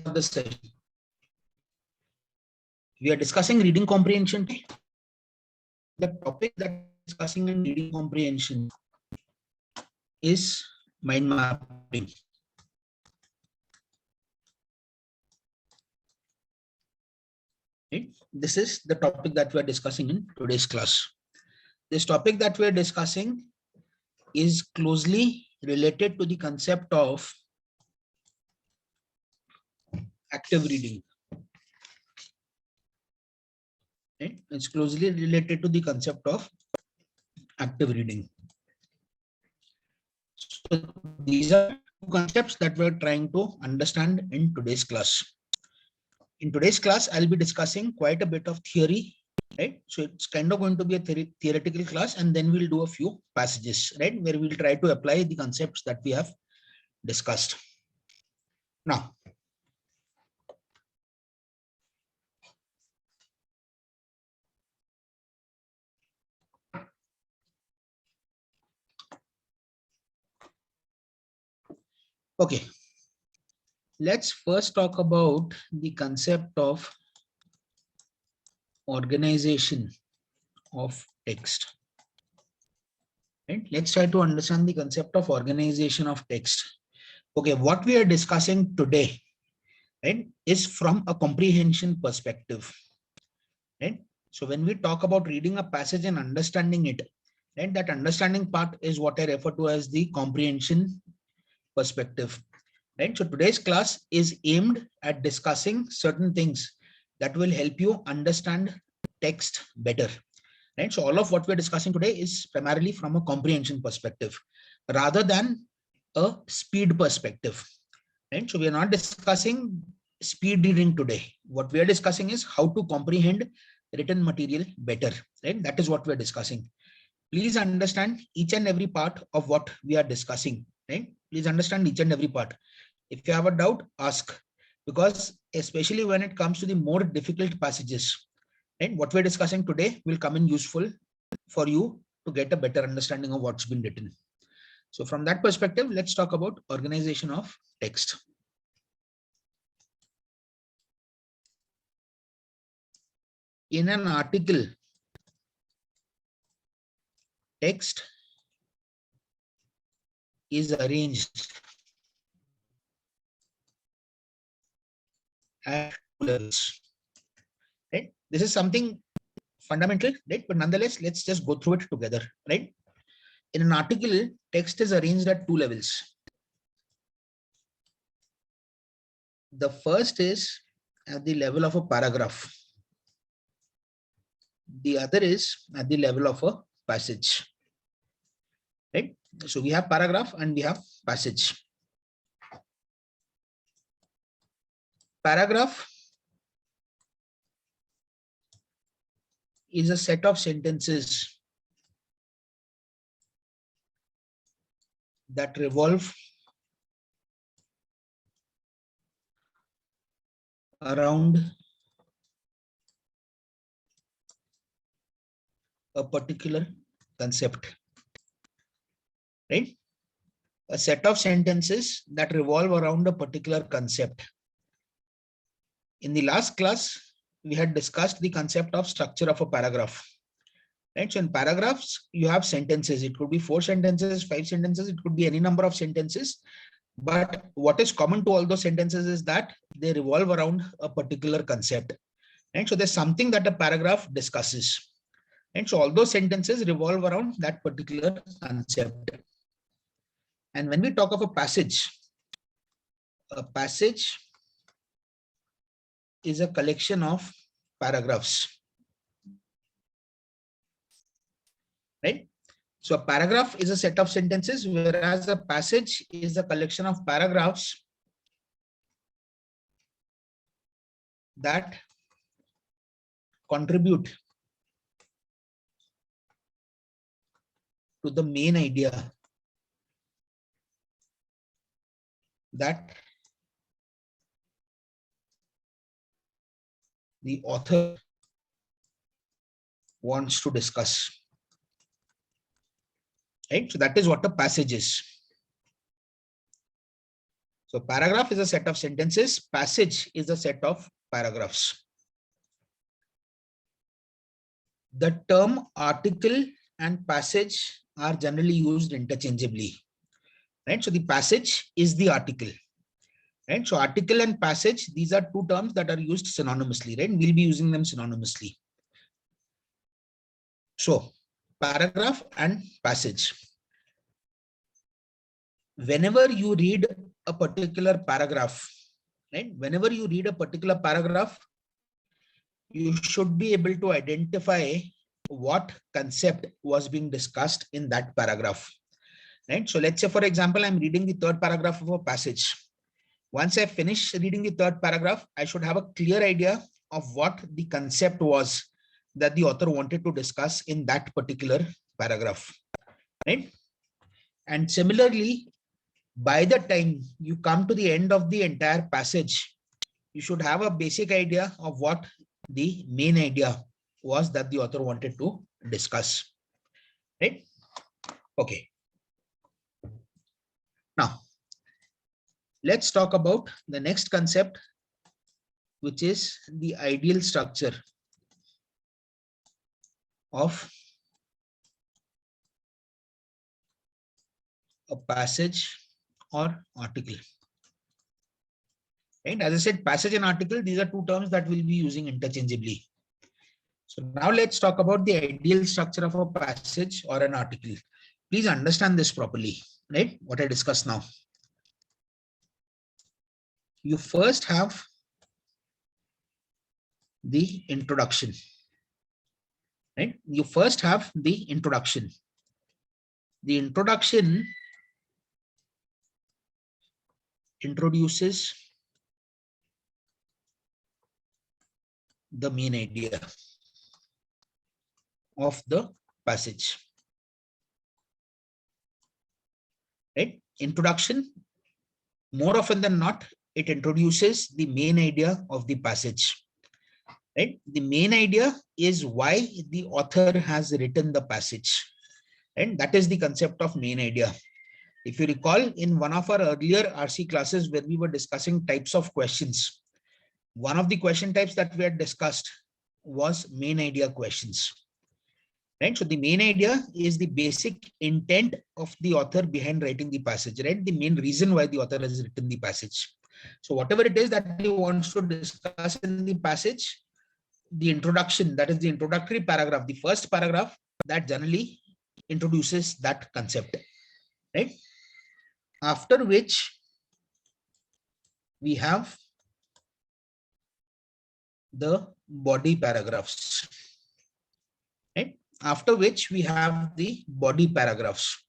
of the session. We are discussing reading comprehension. The topic that we're discussing in reading comprehension is mind mapping. Right? This is the topic that we are discussing in today's class. This topic that we are discussing is closely related to the concept of active reading. Right? It's closely related to the concept of active reading. So these are two concepts that we're trying to understand in today's class. In today's class, I'll be discussing quite a bit of theory, right? So it's kind of going to be a theoretical class, and then we'll do a few passages, right? Where we'll try to apply the concepts that we have discussed. Now, okay, let's first talk about the concept of organization of text. Right? Let's try to understand the concept of organization of text. Okay, what we are discussing today, right, is from a comprehension perspective. Right? So when we talk about reading a passage and understanding it, right, that understanding part is what I refer to as the comprehension perspective. Right? So today's class is aimed at discussing certain things that will help you understand text better. Right? So all of what we're discussing today is primarily from a comprehension perspective rather than a speed perspective. Right? So we are not discussing speed reading today. What we are discussing is how to comprehend written material better. Right? That is what we are discussing. Please understand each and every part of what we are discussing. Right? Please understand each and every part. If you have a doubt, ask, because especially when it comes to the more difficult passages, right, what we're discussing today will come in useful for you to get a better understanding of what's been written. So from that perspective, let's talk about organization of text. In an article, text is arranged at two levels. Right? This is something fundamental, right? But nonetheless, let's just go through it together. Right? In an article, text is arranged at two levels. The first is at the level of a paragraph. The other is at the level of a passage. Right? So we have paragraph and we have passage. Paragraph is a set of sentences that revolve around a particular concept. Right? A set of sentences that revolve around a particular concept. In the last class, we had discussed the concept of structure of a paragraph. Right? So in paragraphs, you have sentences. It could be 4 sentences, 5 sentences. It could be any number of sentences. But what is common to all those sentences is that they revolve around a particular concept. Right? So there's something that a paragraph discusses. And so all those sentences revolve around that particular concept. And when we talk of a passage is a collection of paragraphs. Right? So a paragraph is a set of sentences, whereas a passage is a collection of paragraphs that contribute to the main idea that the author wants to discuss. Right? So that is what a passage is. So paragraph is a set of sentences. Passage is a set of paragraphs. The term article and passage are generally used interchangeably, right? So the passage is the article, right? So article and passage, these are two terms that are used synonymously, right? We'll be using them synonymously. So paragraph and passage. Whenever you read a particular paragraph, right? Whenever you read a particular paragraph, you should be able to identify what concept was being discussed in that paragraph, right? So let's say, for example, I'm reading the third paragraph of a passage. Once I finish reading the third paragraph, I should have a clear idea of what the concept was that the author wanted to discuss in that particular paragraph, right? And similarly, by the time you come to the end of the entire passage, you should have a basic idea of what the main idea was that the author wanted to discuss, right? Okay. Now, let's talk about the next concept, which is the ideal structure of a passage or article. Right? As I said, passage and article, these are two terms that we'll be using interchangeably. So now let's talk about the ideal structure of a passage or an article. Please understand this properly, right? What I discussed now. You first have the introduction, right? You first have the introduction. The introduction introduces the main idea of the passage, right? Introduction, more often than not, it introduces the main idea of the passage, right? The main idea is why the author has written the passage, and that is the concept of main idea. If you recall, in one of our earlier RC classes where we were discussing types of questions, one of the question types that we had discussed was main idea questions, right? So the main idea is the basic intent of the author behind writing the passage, right? The main reason why the author has written the passage. So whatever it is that he wants to discuss in the passage, the introduction, that is the introductory paragraph, the first paragraph, that generally introduces that concept, right? After which we have the body paragraphs, right? After which we have the body paragraphs.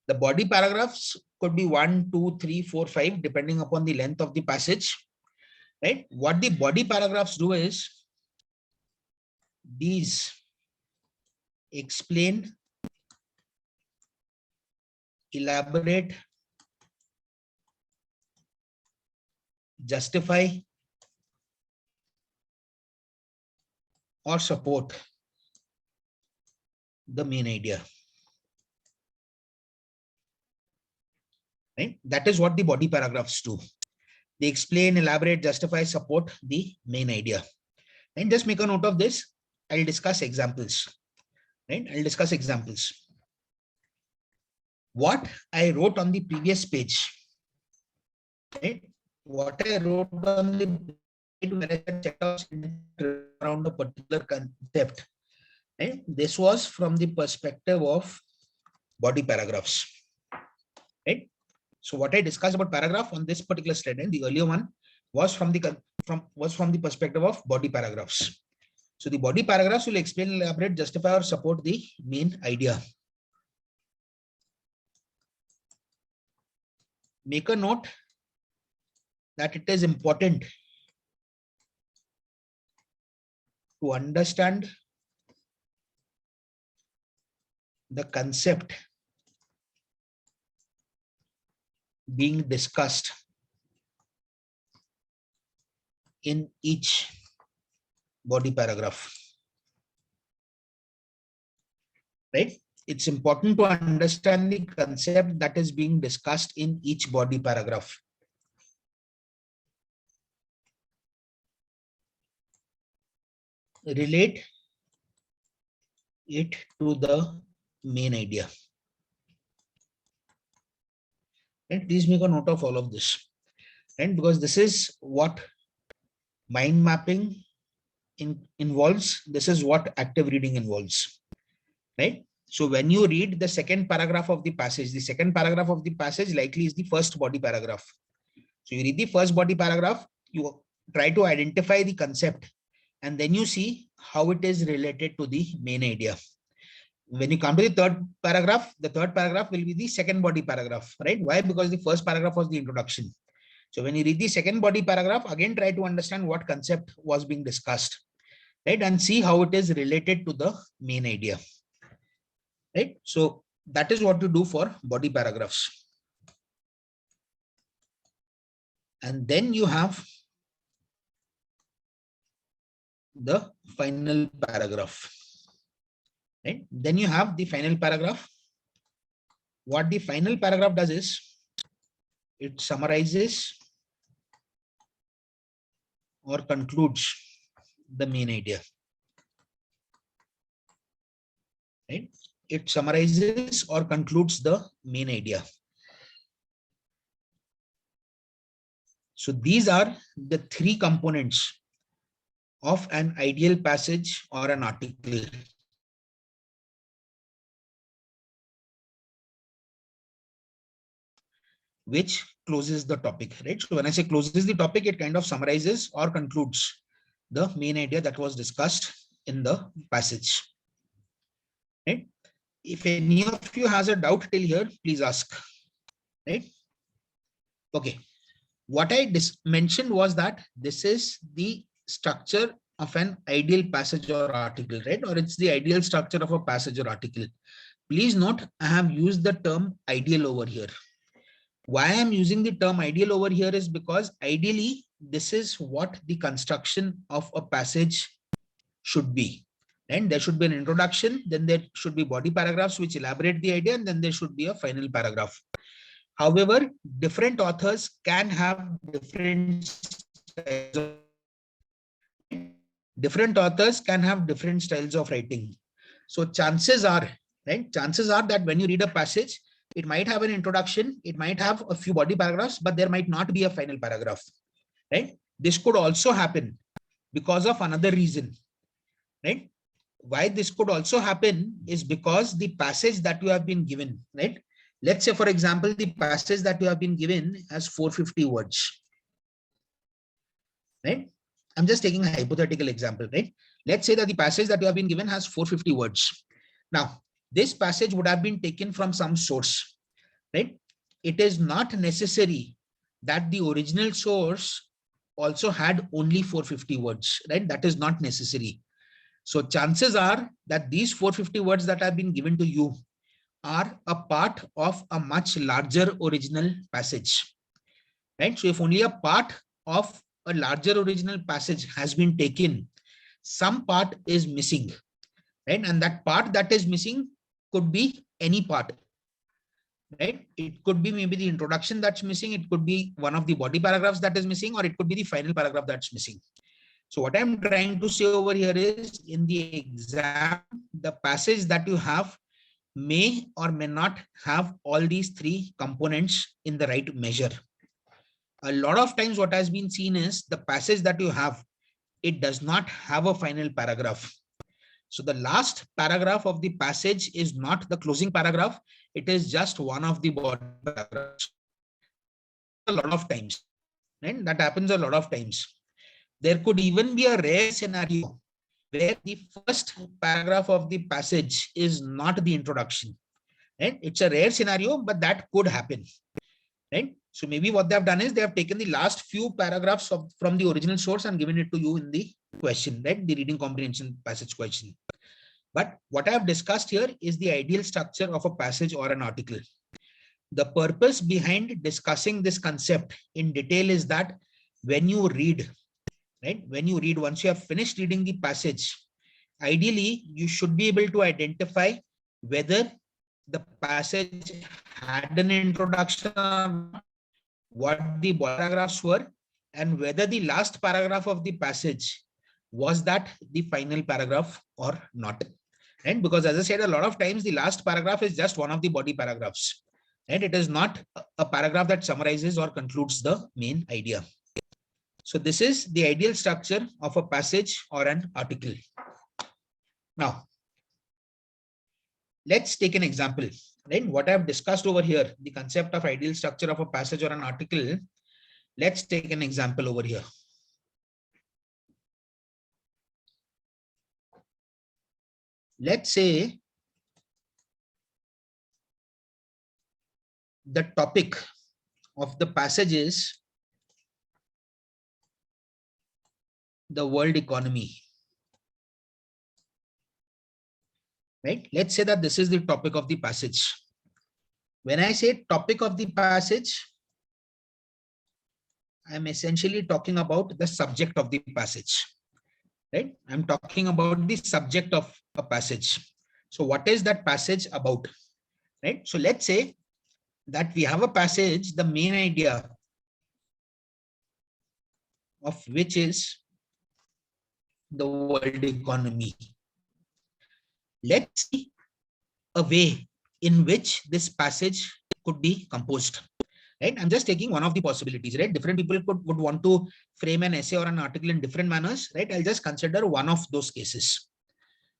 The body paragraphs could be 1, 2, 3, 4, 5, depending upon the length of the passage, right? What the body paragraphs do is these explain, elaborate, justify, or support the main idea, right? That is what the body paragraphs do. They explain, elaborate, justify, support the main idea. And just make a note of this. I'll discuss examples, right? I'll discuss examples. What I wrote on the previous page, right? What I wrote on the page when I checked out around a particular concept, right? This was from the perspective of body paragraphs, right? So what I discussed about paragraph on this particular slide, and the earlier one was from the perspective of body paragraphs. So the body paragraphs will explain, elaborate, justify, or support the main idea. Make a note that it is important to understand the concept being discussed in each body paragraph, right? it's important to understand the concept that is being discussed in each body paragraph. Relate it to the main idea. And please make a note of all of this. And because this is what mind mapping involves, this is what active reading involves, right? So when you read the second paragraph of the passage, the second paragraph of the passage likely is the first body paragraph. So you read the first body paragraph, you try to identify the concept, and then you see how it is related to the main idea. When you come to the third paragraph will be the second body paragraph, right? Why? Because the first paragraph was the introduction. So when you read the second body paragraph, again try to understand what concept was being discussed, right? And see how it is related to the main idea, right? So that is what you do for body paragraphs. And then you have the final paragraph, right? Then you have the final paragraph. What the final paragraph does is it summarizes or concludes the main idea, right? It summarizes or concludes the main idea. So these are the three components of an ideal passage or an article. Which closes the topic, right? So when I say closes the topic, it kind of summarizes or concludes the main idea that was discussed in the passage, right? If any of you has a doubt till here, please ask, right? Okay. What I mentioned was that this is the structure of an ideal passage or article, right? Or it's the ideal structure of a passage or article. Please note, I have used the term ideal over here. Why I'm using the term ideal over here is because ideally, this is what the construction of a passage should be. And there should be an introduction, then there should be body paragraphs which elaborate the idea, and then there should be a final paragraph. However, different authors can have different styles of, different styles of writing. So chances are, right? Chances are that when you read a passage, it might have an introduction, it might have a few body paragraphs, but there might not be a final paragraph, right? This could also happen because of another reason, right? Why this could also happen is because the passage that you have been given, right? Let's say, for example, the passage that you have been given has 450 words, right? I'm just taking a hypothetical example, right? Let's say that the passage that you have been given has 450 words. Now, this passage would have been taken from some source, right? It is not necessary that the original source also had only 450 words, right? That is not necessary. So chances are that these 450 words that have been given to you are a part of a much larger original passage, right? So if only a part of a larger original passage has been taken, some part is missing, right? And that part that is missing could be any part, right? It could be maybe the introduction that's missing. It could be one of the body paragraphs that is missing, or it could be the final paragraph that's missing. So what I'm trying to say over here is, in the exam, the passage that you have may or may not have all these three components in the right measure. A lot of times what has been seen is the passage that you have, it does not have a final paragraph. So the last paragraph of the passage is not the closing paragraph. It is just one of the body paragraphs. A lot of times, right? That happens a lot of times. There could even be a rare scenario where the first paragraph of the passage is not the introduction, right? It's a rare scenario, but that could happen, right? So maybe what they have done is they have taken the last few paragraphs from the original source and given it to you in the question, right? The reading comprehension passage question. But what I have discussed here is the ideal structure of a passage or an article. The purpose behind discussing this concept in detail is that when you read, right? When you read, once you have finished reading the passage, ideally, you should be able to identify whether the passage had an introduction, what the paragraphs were, and whether the last paragraph of the passage was that the final paragraph or not. And because, as I said, a lot of times the last paragraph is just one of the body paragraphs, and it is not a paragraph that summarizes or concludes the main idea. So this is the ideal structure of a passage or an article. Now, let's take an example. Right? What I've discussed over here, the concept of ideal structure of a passage or an article. Let's take an example over here. Let's say the topic of the passage is the world economy. Right? Let's say that this is the topic of the passage. When I say topic of the passage, I'm essentially talking about the subject of the passage. Right? I'm talking about the subject of a passage. So what is that passage about? Right? So let's say that we have a passage, the main idea of which is the world economy. Let's see a way in which this passage could be composed. Right? I'm just taking one of the possibilities. Right? Different people would want to frame an essay or an article in different manners. Right? I'll just consider one of those cases.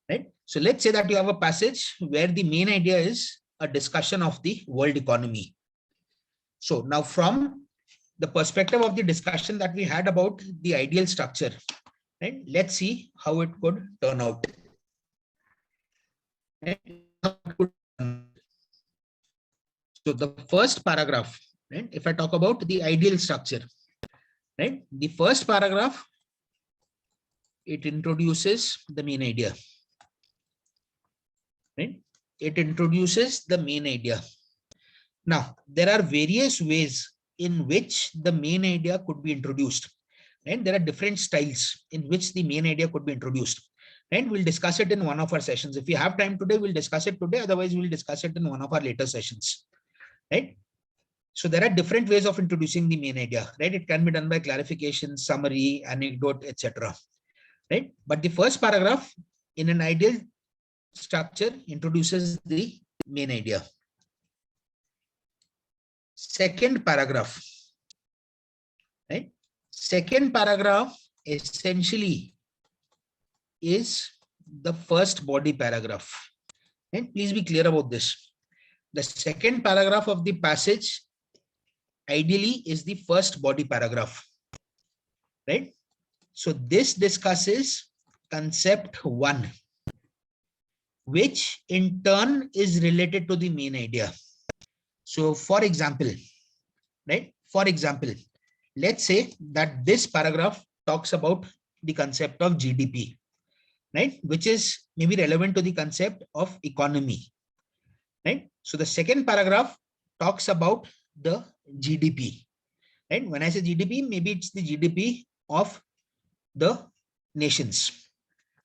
Right? So let's say that you have a passage where the main idea is a discussion of the world economy. So now, from the perspective of the discussion that we had about the ideal structure, right? Let's see how it could turn out. Right? So the first paragraph, right? If I talk about the ideal structure, right? The first paragraph, it introduces the main idea. Right? It introduces the main idea. Now, there are various ways in which the main idea could be introduced. And there are different styles in which the main idea could be introduced. And we'll discuss it in one of our sessions. If we have time today, we'll discuss it today. Otherwise, we'll discuss it in one of our later sessions. Right? So there are different ways of introducing the main idea. Right? It can be done by clarification, summary, anecdote, etc. Right? But the first paragraph in an ideal structure introduces the main idea. Second paragraph, right? Second paragraph essentially is the first body paragraph. And please be clear about this. The second paragraph of the passage ideally is the first body paragraph, right? So this discusses concept 1, which in turn is related to the main idea. So for example, right? For example, let's say that this paragraph talks about the concept of GDP, right? Which is maybe relevant to the concept of economy, right? So the second paragraph talks about the GDP, right? When I say GDP, maybe it's the GDP of the nations,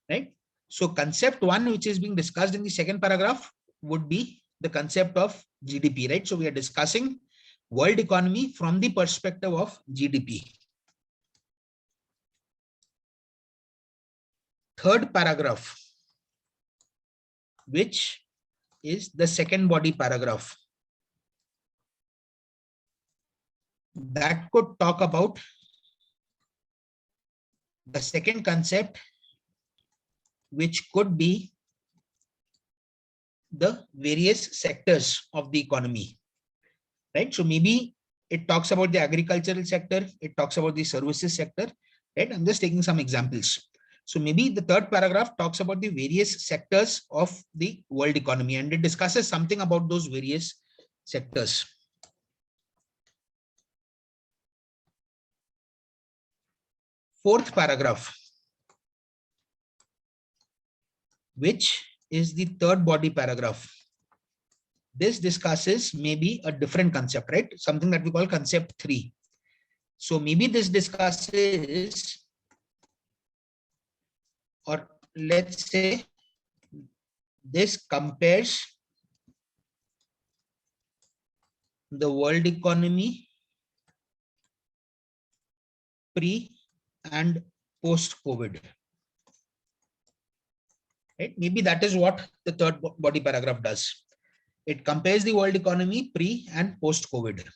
right? So concept 1, which is being discussed in the second paragraph, would be the concept of GDP, right? So we are discussing world economy from the perspective of GDP. Third paragraph, which is the second body paragraph, that could talk about the second concept, which could be the various sectors of the economy, right? So maybe it talks about the agricultural sector, it talks about the services sector, right? I'm just taking some examples. So maybe the third paragraph talks about the various sectors of the world economy, and it discusses something about those various sectors. Fourth paragraph, which is the third body paragraph. This discusses maybe a different concept, right? Something that we call concept 3. So maybe this discusses, or let's say This compares the world economy pre and post COVID. Right? Maybe that is what the third body paragraph does. It compares the world economy pre and post COVID.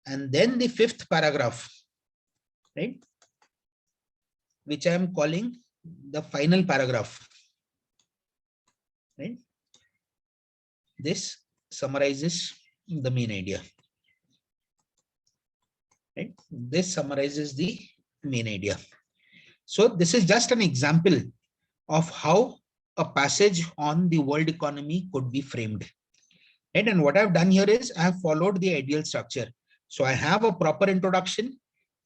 And then the fifth paragraph, right, which I am calling the final paragraph, right? This summarizes the main idea. Right? This summarizes the main idea. So this is just an example of how a passage on the world economy could be framed. Right? And what I've done here is I have followed the ideal structure. So I have a proper introduction,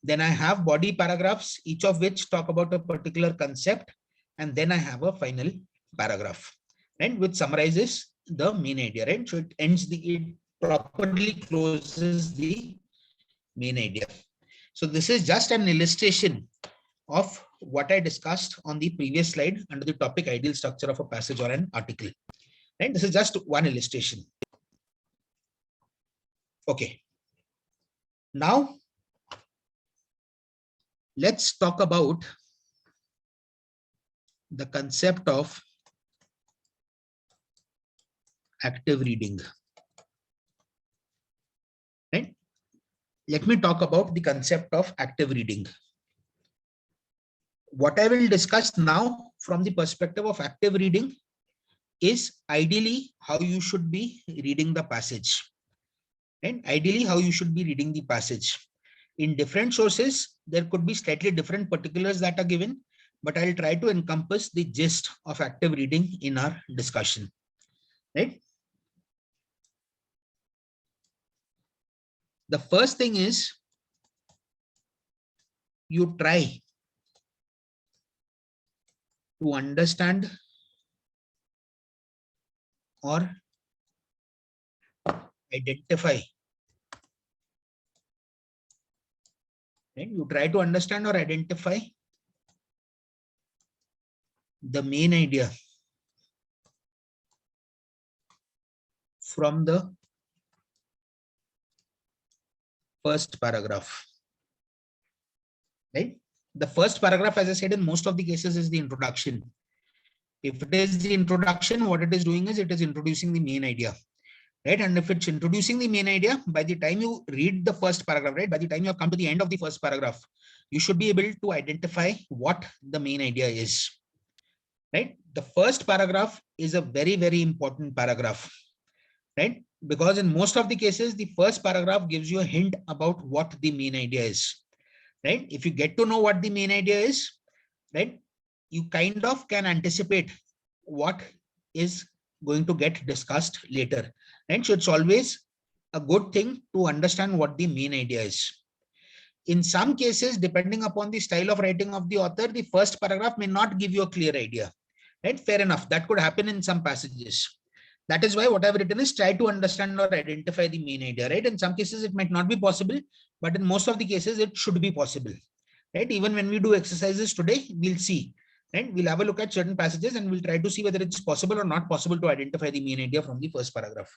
then I have body paragraphs, each of which talk about a particular concept, and then I have a final paragraph, right, which summarizes the main idea, right? So it properly closes the main idea. So this is just an illustration of what I discussed on the previous slide under the topic ideal structure of a passage or an article. Right? This is just one illustration. Okay. Now, let's talk about the concept of active reading. Right? Let me talk about the concept of active reading. What I will discuss now from the perspective of active reading is ideally how you should be reading the passage. And ideally how you should be reading the passage. In different sources, there could be slightly different particulars that are given, but I'll try to encompass the gist of active reading in our discussion. Right? The first thing is you try to understand or identify. Right? You try to understand or identify the main idea from the first paragraph. Right? The first paragraph, as I said, in most of the cases is the introduction. If it is the introduction, what it is doing is it is introducing the main idea. Right? And if it's introducing the main idea, by the time you read the first paragraph, right, by the time you have come to the end of the first paragraph, you should be able to identify what the main idea is. Right? The first paragraph is a very, very important paragraph. Right? Because in most of the cases, the first paragraph gives you a hint about what the main idea is. Right? If you get to know what the main idea is, right, you kind of can anticipate what is going to get discussed later. Right? So it's always a good thing to understand what the main idea is. In some cases, depending upon the style of writing of the author, the first paragraph may not give you a clear idea. Right? Fair enough. That could happen in some passages. That is why what I've written is try to understand or identify the main idea. Right? In some cases, it might not be possible, but in most of the cases, it should be possible. Right? Even when we do exercises today, we'll see. Right? We'll have a look at certain passages and we'll try to see whether it's possible or not possible to identify the main idea from the first paragraph.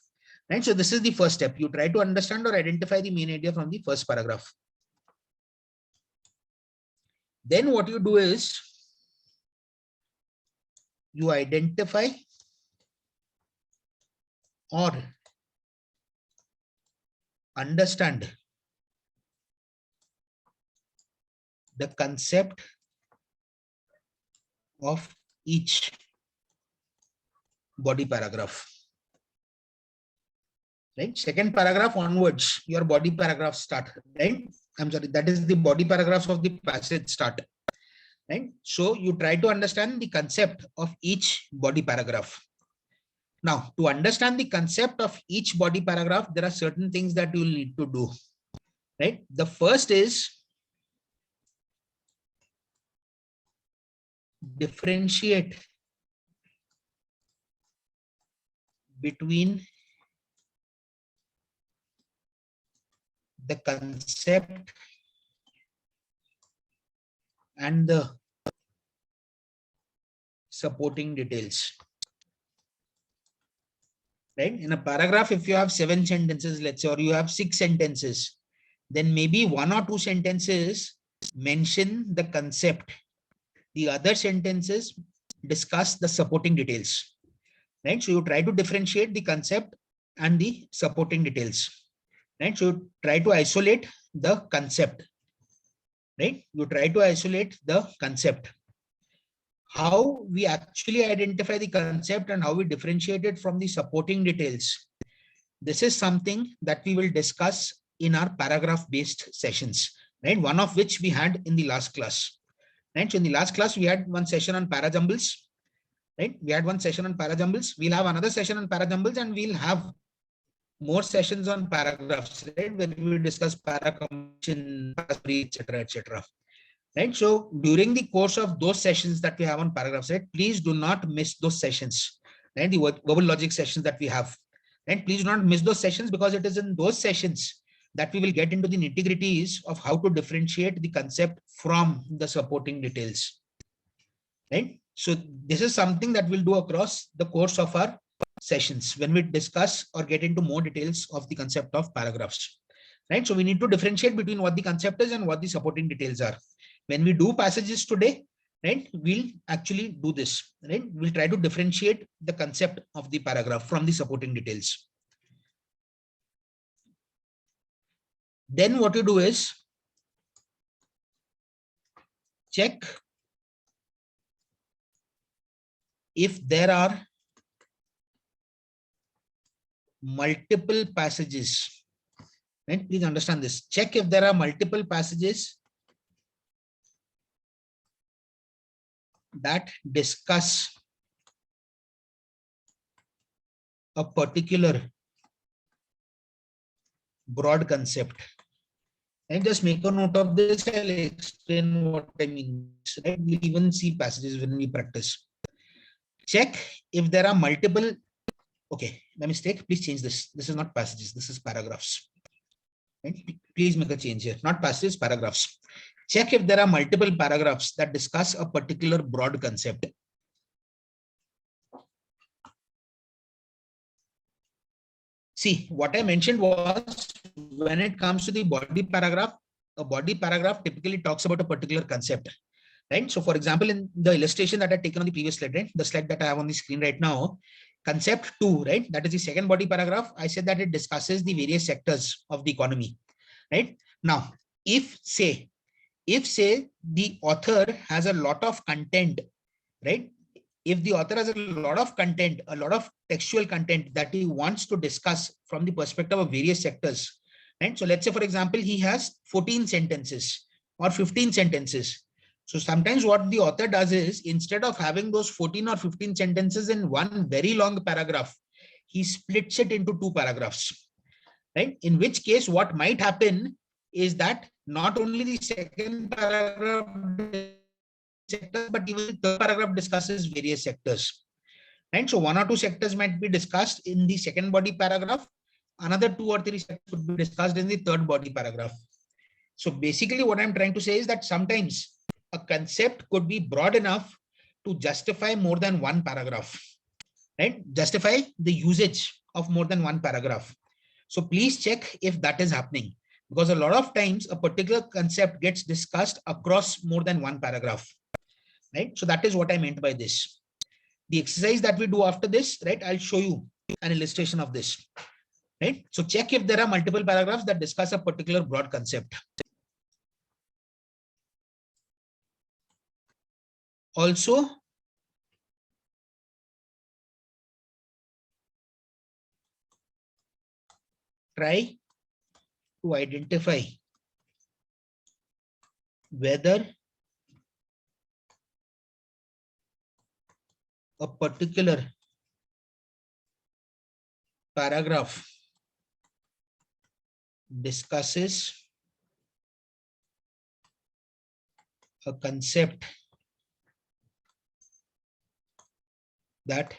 Right? So this is the first step. You try to understand or identify the main idea from the first paragraph. Then what you do is you identify or understand the concept of each body paragraph. Right? Second paragraph onwards, your body paragraphs start. Right? I'm sorry, that is the body paragraphs of the passage start. Right? So you try to understand the concept of each body paragraph. Now, to understand the concept of each body paragraph, there are certain things that you will need to do. Right? The first is differentiate between the concept and the supporting details. Right? In a paragraph, if you have 7 sentences, let's say, or you have 6 sentences, then maybe 1 or 2 sentences mention the concept. The other sentences discuss the supporting details. Right? So you try to differentiate the concept and the supporting details. Right? So you try to isolate the concept. Right? You try to isolate the concept. How we actually identify the concept and how we differentiate it from the supporting details. This is something that we will discuss in our paragraph based sessions, right? One of which we had in the last class, right? So in the last class, we had one session on parajumbles, right? We had one session on parajumbles. We'll have another session on parajumbles, and we'll have more sessions on paragraphs, right? Where we will discuss comprehension, etc., etc. Right. So during the course of those sessions that we have on paragraphs, right, please do not miss those sessions, right? The verbal logic sessions that we have. And please do not miss those sessions, because it is in those sessions that we will get into the nitty-gritties of how to differentiate the concept from the supporting details. Right. So this is something that we'll do across the course of our sessions when we discuss or get into more details of the concept of paragraphs. Right. So we need to differentiate between what the concept is and what the supporting details are. When we do passages today, right, we'll actually do this, right? We'll try to differentiate the concept of the paragraph from the supporting details. Then what you do is check if there are multiple passages, right? Please understand this. Check if there are multiple passages that discuss a particular broad concept. And just make a note of this. I'll explain what I mean. Right? We'll even see passages when we practice. Check if there are multiple. Okay, my mistake. Please change this. This is not passages. This is paragraphs. Right? Please make a change here. Not passages, paragraphs. Check if there are multiple paragraphs that discuss a particular broad concept. See, what I mentioned was when it comes to the body paragraph, a body paragraph typically talks about a particular concept. Right? So for example, in the illustration that I taken on the previous slide, right? The slide that I have on the screen right now, concept 2, right? That is the second body paragraph. I said that it discusses the various sectors of the economy, right? Now, if say the author has a lot of content, right? If the author has a lot of content, a lot of textual content that he wants to discuss from the perspective of various sectors, right? So let's say, for example, he has 14 sentences or 15 sentences. So sometimes what the author does is, instead of having those 14 or 15 sentences in one very long paragraph, he splits it into 2 paragraphs, right? In which case, what might happen is that not only the second paragraph sectors, but even the third paragraph discusses various sectors. Right? So 1 or 2 sectors might be discussed in the second body paragraph. Another 2 or 3 sectors could be discussed in the third body paragraph. So basically what I'm trying to say is that sometimes a concept could be broad enough to justify more than 1 paragraph, right? Justify the usage of more than 1 paragraph. So please check if that is happening, because a lot of times a particular concept gets discussed across more than 1 paragraph, right? So that is what I meant by this. The exercise that we do after this, right? I'll show you an illustration of this, right? So check if there are multiple paragraphs that discuss a particular broad concept. Also, try to identify whether a particular paragraph discusses a concept that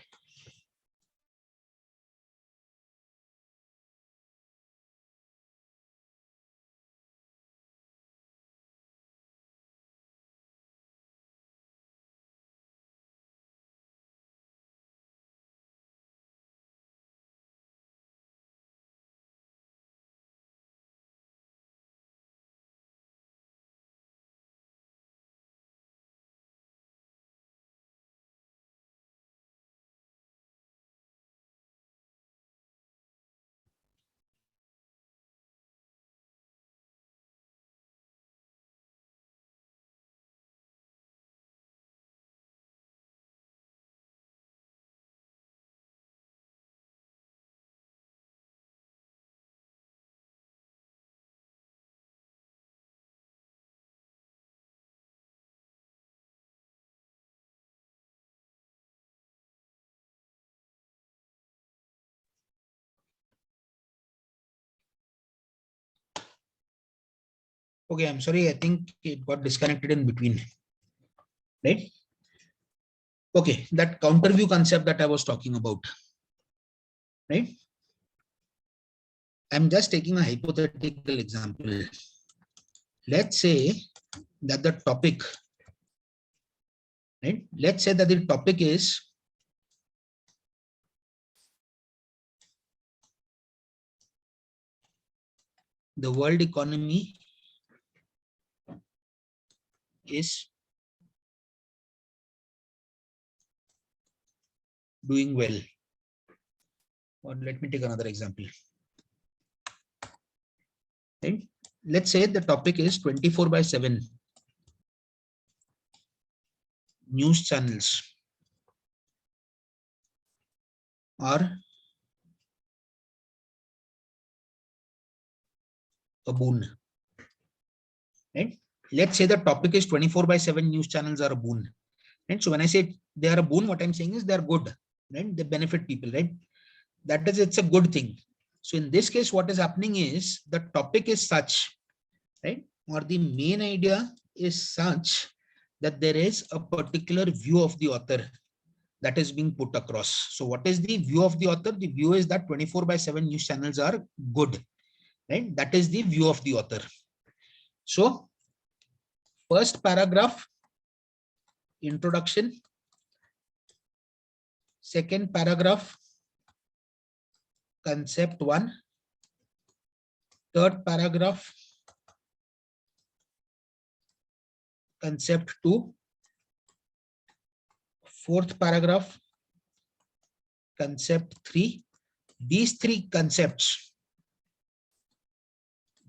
Okay, I'm sorry. I think it got disconnected in between. Right? Okay, that counter view concept that I was talking about. Right? I'm just taking a hypothetical example. Let's say that the topic, right? Let's say that the topic is the world economy is doing well. Or let me take another example. Right? Let's say the topic is 24/7 news channels are a boon. Right? Let's say the topic is 24/7 news channels are a boon. Right? So when I say they are a boon, what I'm saying is they're good. Right? They benefit people. Right? That is, it's a good thing. So in this case, what is happening is the topic is such, right? Or the main idea is such that there is a particular view of the author that is being put across. So what is the view of the author? The view is that 24/7 news channels are good, right? That is the view of the author. So first paragraph, introduction. Second paragraph, concept one. Third paragraph, concept two. Fourth paragraph, concept three. These three concepts,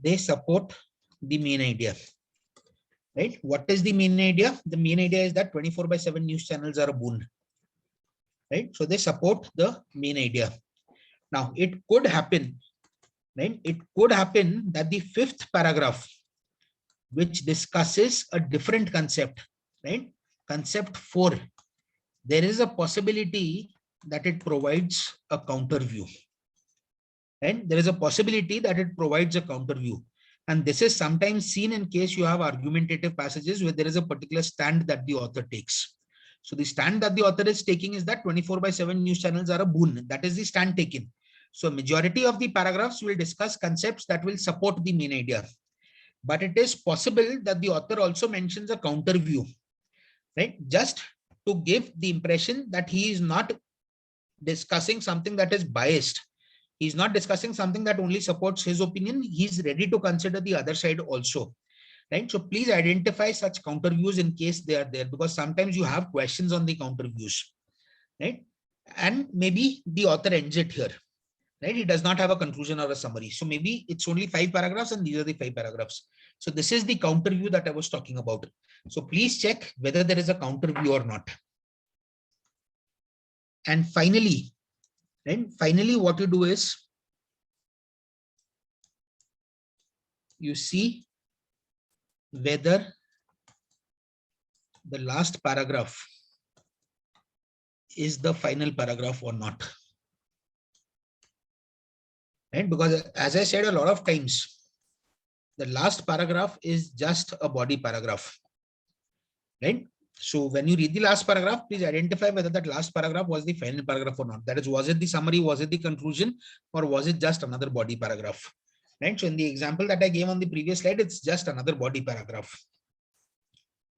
they support the main idea. Right? What is the main idea? The main idea is that 24/7 news channels are a boon. Right? So they support the main idea. Now it could happen, right? It could happen that the fifth paragraph, which discusses a different concept, right? Concept 4, there is a possibility that it provides a counter view. Right? There is a possibility that it provides a counter view. And this is sometimes seen in case you have argumentative passages where there is a particular stand that the author takes. So the stand that the author is taking is that 24/7 news channels are a boon. That is the stand taken. So majority of the paragraphs will discuss concepts that will support the main idea. But it is possible that the author also mentions a counter view, right? Just to give the impression that he is not discussing something that is biased. He's not discussing something that only supports his opinion. He's ready to consider the other side also. Right? So please identify such counter views in case they are there, because sometimes you have questions on the counter views. Right? And maybe the author ends it here. Right? He does not have a conclusion or a summary. So maybe it's only 5 paragraphs and these are the 5 paragraphs. So this is the counter view that I was talking about. So please check whether there is a counter view or not. And finally, right? Finally, what you do is you see whether the last paragraph is the final paragraph or not. Right? Because as I said a lot of times, the last paragraph is just a body paragraph. Right? So when you read the last paragraph, please identify whether that last paragraph was the final paragraph or not. That is, was it the summary, was it the conclusion, or was it just another body paragraph? Right? So in the example that I gave on the previous slide, it's just another body paragraph.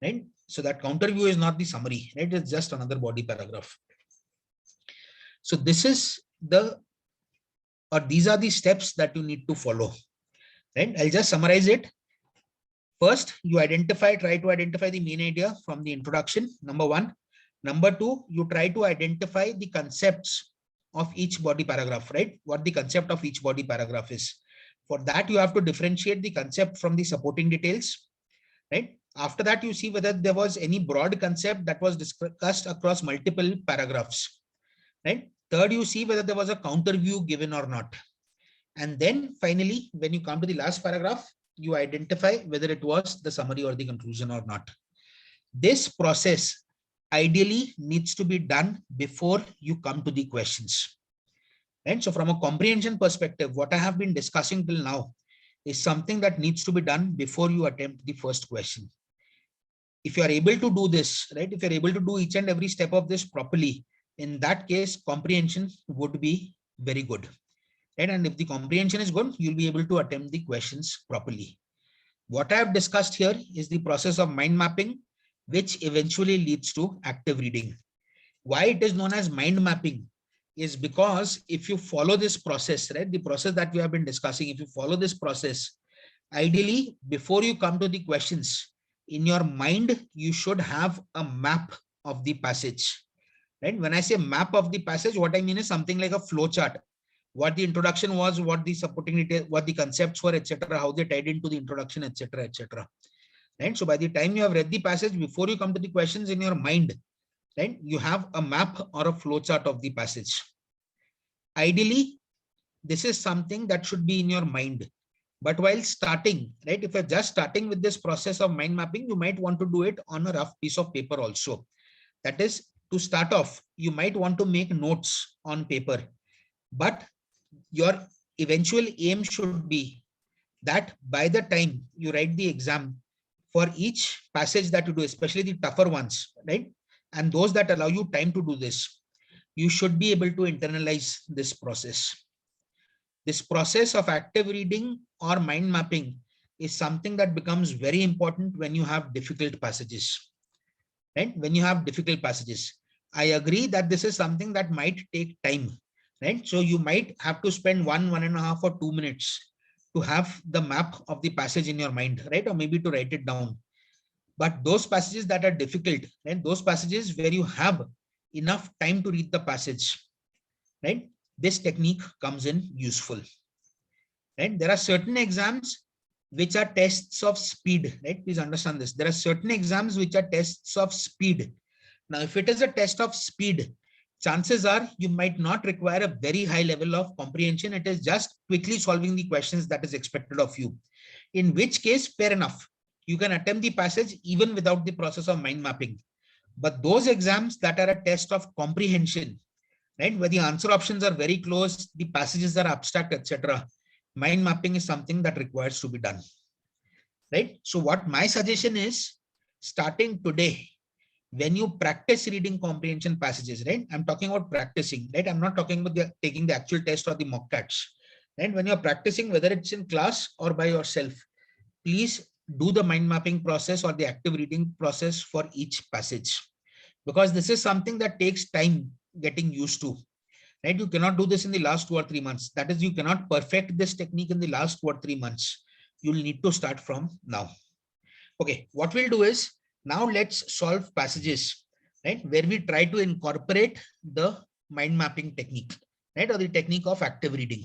Right? So that counter view is not the summary, right? It's just another body paragraph. So this is the, or these are the steps that you need to follow. Right? I'll just summarize it. First, you try to identify the main idea from the introduction, number 1. Number 2, you try to identify the concepts of each body paragraph, right? What the concept of each body paragraph is. For that, you have to differentiate the concept from the supporting details, right? After that, you see whether there was any broad concept that was discussed across multiple paragraphs, right? Third, you see whether there was a counter view given or not. And then finally, when you come to the last paragraph, you identify whether it was the summary or the conclusion or not. This process ideally needs to be done before you come to the questions. And so from a comprehension perspective, what I have been discussing till now is something that needs to be done before you attempt the first question. If you are able to do this, right, if you're able to do each and every step of this properly, in that case, comprehension would be very good. Right? And if the comprehension is good, you'll be able to attempt the questions properly. What I have discussed here is the process of mind mapping, which eventually leads to active reading. Why it is known as mind mapping is because if you follow this process, right, the process that we have been discussing, if you follow this process, ideally, before you come to the questions, in your mind, you should have a map of the passage. Right? When I say map of the passage, what I mean is something like a flow chart. What the introduction was, what the supporting detail, what the concepts were, etc., how they tied into the introduction, etc., etc. Right? So by the time you have read the passage, before you come to the questions in your mind, right, you have a map or a flow chart of the passage. Ideally, this is something that should be in your mind. But while starting, right, if you're just starting with this process of mind mapping, you might want to do it on a rough piece of paper also. That is, to start off, you might want to make notes on paper, but your eventual aim should be that by the time you write the exam, for each passage that you do, especially the tougher ones, right, and those that allow you time to do this, you should be able to internalize this process. This process of active reading or mind mapping is something that becomes very important when you have difficult passages. Right? When you have difficult passages, I agree that this is something that might take time. Right? So you might have to spend 1.5 or 2 minutes to have the map of the passage in your mind, right? Or maybe to write it down. But those passages that are difficult, right? Those passages where you have enough time to read the passage, right? This technique comes in useful. Right? There are certain exams which are tests of speed, right? Please understand this. There are certain exams which are tests of speed. Now, if it is a test of speed, chances are you might not require a very high level of comprehension. It is just quickly solving the questions that is expected of you. In which case, fair enough. You can attempt the passage even without the process of mind mapping. But those exams that are a test of comprehension, right, where the answer options are very close, the passages are abstract, etc., mind mapping is something that requires to be done. Right? So what my suggestion is, starting today, when you practice reading comprehension passages, right? I'm talking about practicing, right? I'm not talking about taking the actual test or the mock tests. Right? When you're practicing, whether it's in class or by yourself, please do the mind mapping process or the active reading process for each passage, because this is something that takes time getting used to. Right? You cannot do this in the last 2 or 3 months. That is, you cannot perfect this technique in the last 2 or 3 months. You'll need to start from now. Okay, what we'll do is, now let's solve passages, right, where we try to incorporate the mind mapping technique, right, or the technique of active reading.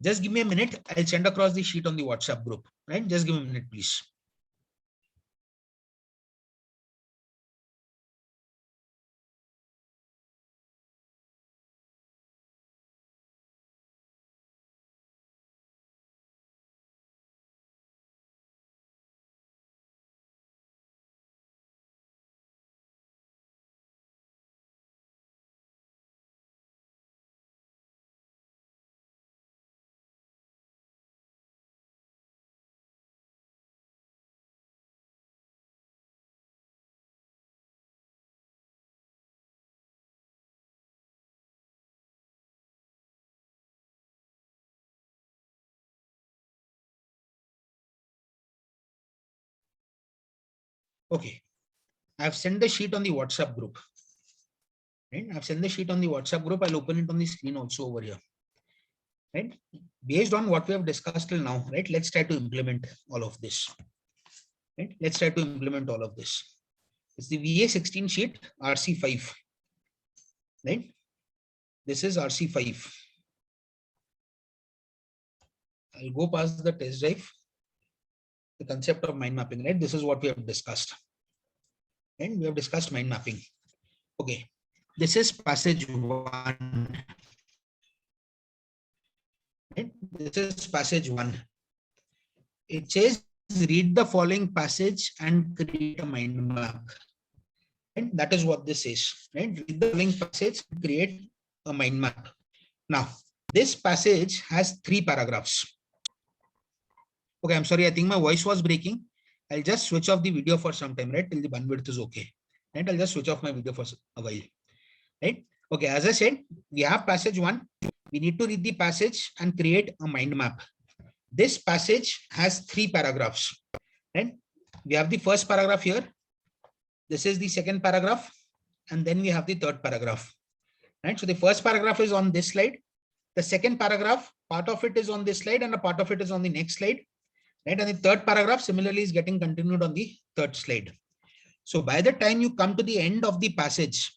Just give me a minute. I'll send across the sheet on the WhatsApp group, right? Just give me a minute, please. Okay, I've sent the sheet on the WhatsApp group. Right? I've sent the sheet on the WhatsApp group. I'll open it on the screen also over here. Right? Based on what we have discussed till now, right? Let's try to implement all of this. Right? Let's try to implement all of this. It's the VA16 sheet, RC5. Right? This is RC5. I'll go past the test drive. The concept of mind mapping, right? This is what we have discussed. And we have discussed mind mapping. Okay. This is passage 1. Right? This is passage 1. It says, read the following passage and create a mind map. And that is what this says. Right? Read the following passage, create a mind map. Now, this passage has 3 paragraphs. Okay, I'm sorry. I think my voice was breaking. I'll just switch off the video for some time, right? Till the bandwidth is okay. Right? I'll just switch off my video for a while. Right? Okay, as I said, we have passage 1. We need to read the passage and create a mind map. This passage has 3 paragraphs. Right? We have the first paragraph here. This is the second paragraph. And then we have the third paragraph. Right? So the first paragraph is on this slide. The second paragraph, part of it is on this slide and a part of it is on the next slide. Right? And the third paragraph similarly is getting continued on the third slide. So by the time you come to the end of the passage,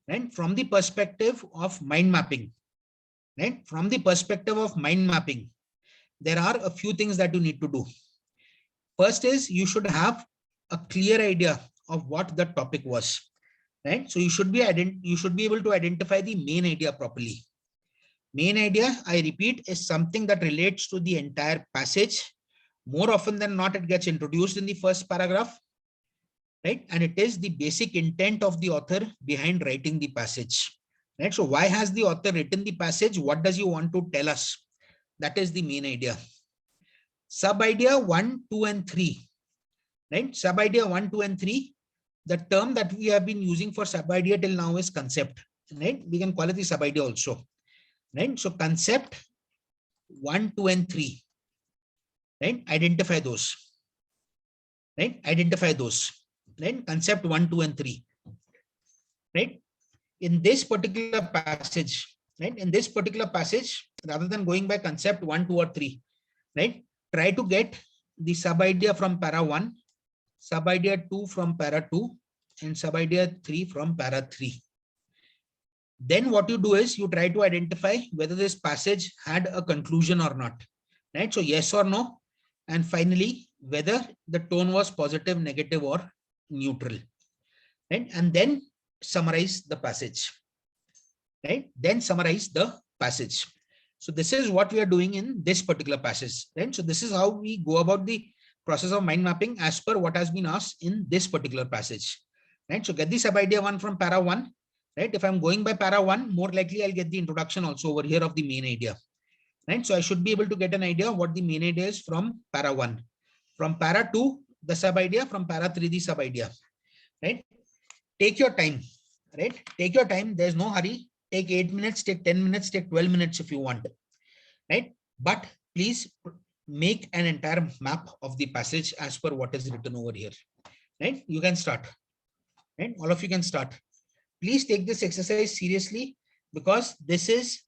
right, from the perspective of mind mapping, right, from the perspective of mind mapping, there are a few things that you need to do. First is you should have a clear idea of what the topic was, right? So you should be able to identify the main idea properly. Main idea, I repeat, is something that relates to the entire passage. More often than not, it gets introduced in the first paragraph, right? And it is the basic intent of the author behind writing the passage, right? So why has the author written the passage? What does he want to tell us? That is the main idea. Sub idea 1, 2, and 3, right? Sub idea 1, 2, and 3. The term that we have been using for sub idea till now is concept, right? We can call it the sub idea also, right? So concept 1, 2, and 3, right? Identify those, right? Identify those, right? Concept 1, 2, and 3, right? In this particular passage, right? In this particular passage, rather than going by concept 1, 2, or 3, right? Try to get the sub idea from para 1, sub idea 2 from para 2, and sub idea 3 from para 3. Then what you do is you try to identify whether this passage had a conclusion or not, right? So yes or no. And finally, whether the tone was positive, negative, or neutral, right? And then summarize the passage, right? Then summarize the passage. So this is what we are doing in this particular passage, right? So this is how we go about the process of mind mapping as per what has been asked in this particular passage, right? So get the sub idea 1 from para 1, right? If I'm going by para 1, more likely I'll get the introduction also over here of the main idea, right? So I should be able to get an idea of what the main idea is from para 1. From para 2, the sub idea. From para 3, the sub idea, right? Take your time, right? Take your time. There's no hurry. Take 8 minutes, take 10 minutes, take 12 minutes if you want, right? But please make an entire map of the passage as per what is written over here, right? You can start, right? All of you can start. Please take this exercise seriously because this is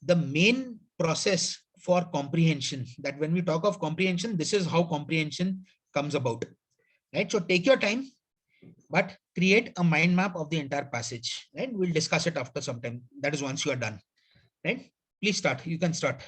the main process for comprehension. That when we talk of comprehension, this is how comprehension comes about, right? So take your time, but create a mind map of the entire passage, right? We'll discuss it after some time. That is once you are done, right? Please start. You can start.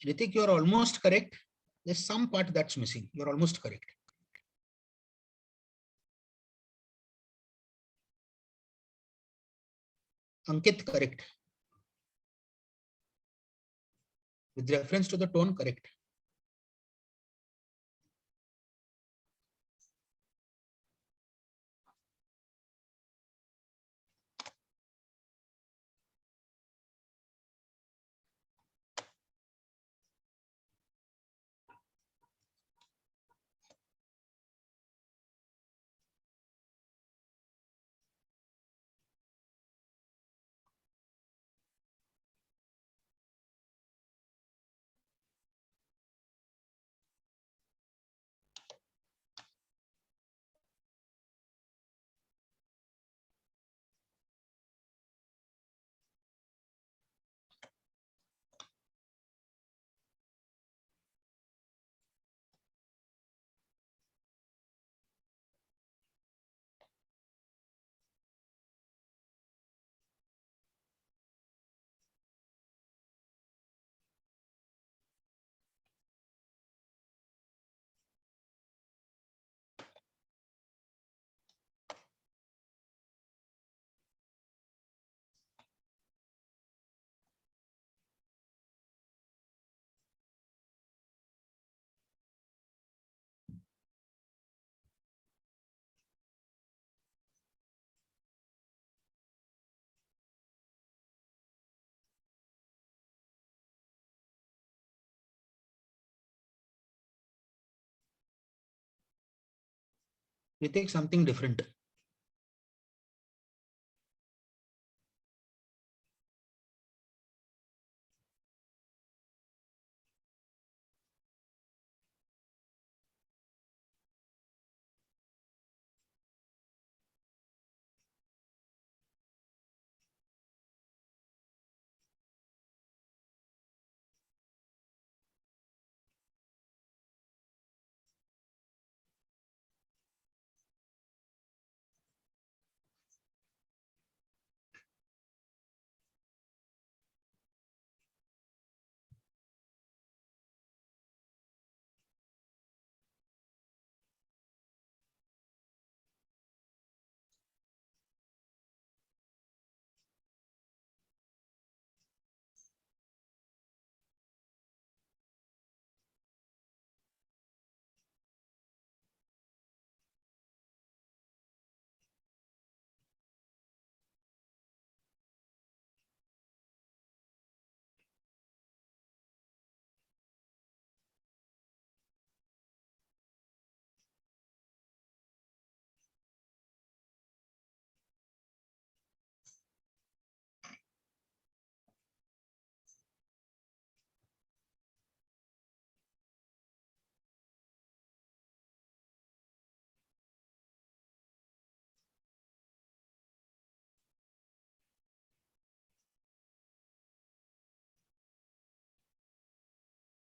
Ritik, you are almost correct. There's some part that's missing. You're almost correct. Ankit, correct. With reference to the tone, correct. Ritik, something different.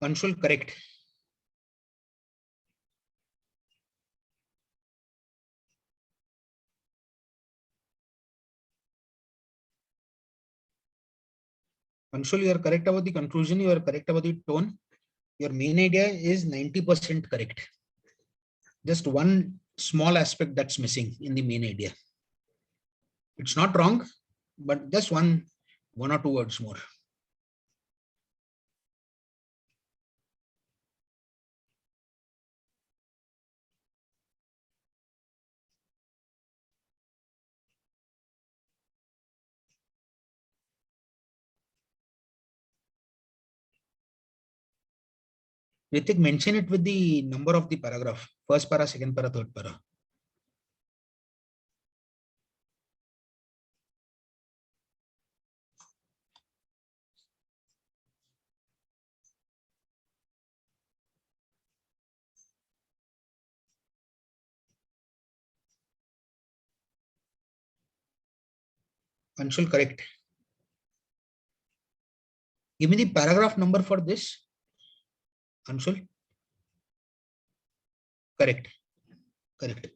Anshul, correct. Anshul, you are correct about the conclusion. You are correct about the tone. Your main idea is 90% correct. Just one small aspect that's missing in the main idea. It's not wrong, but just one or two words more. Ritik, mention it with the number of the paragraph. First para, second para, third para. Anshul, correct. Give me the paragraph number for this. Anshul, correct. Correct.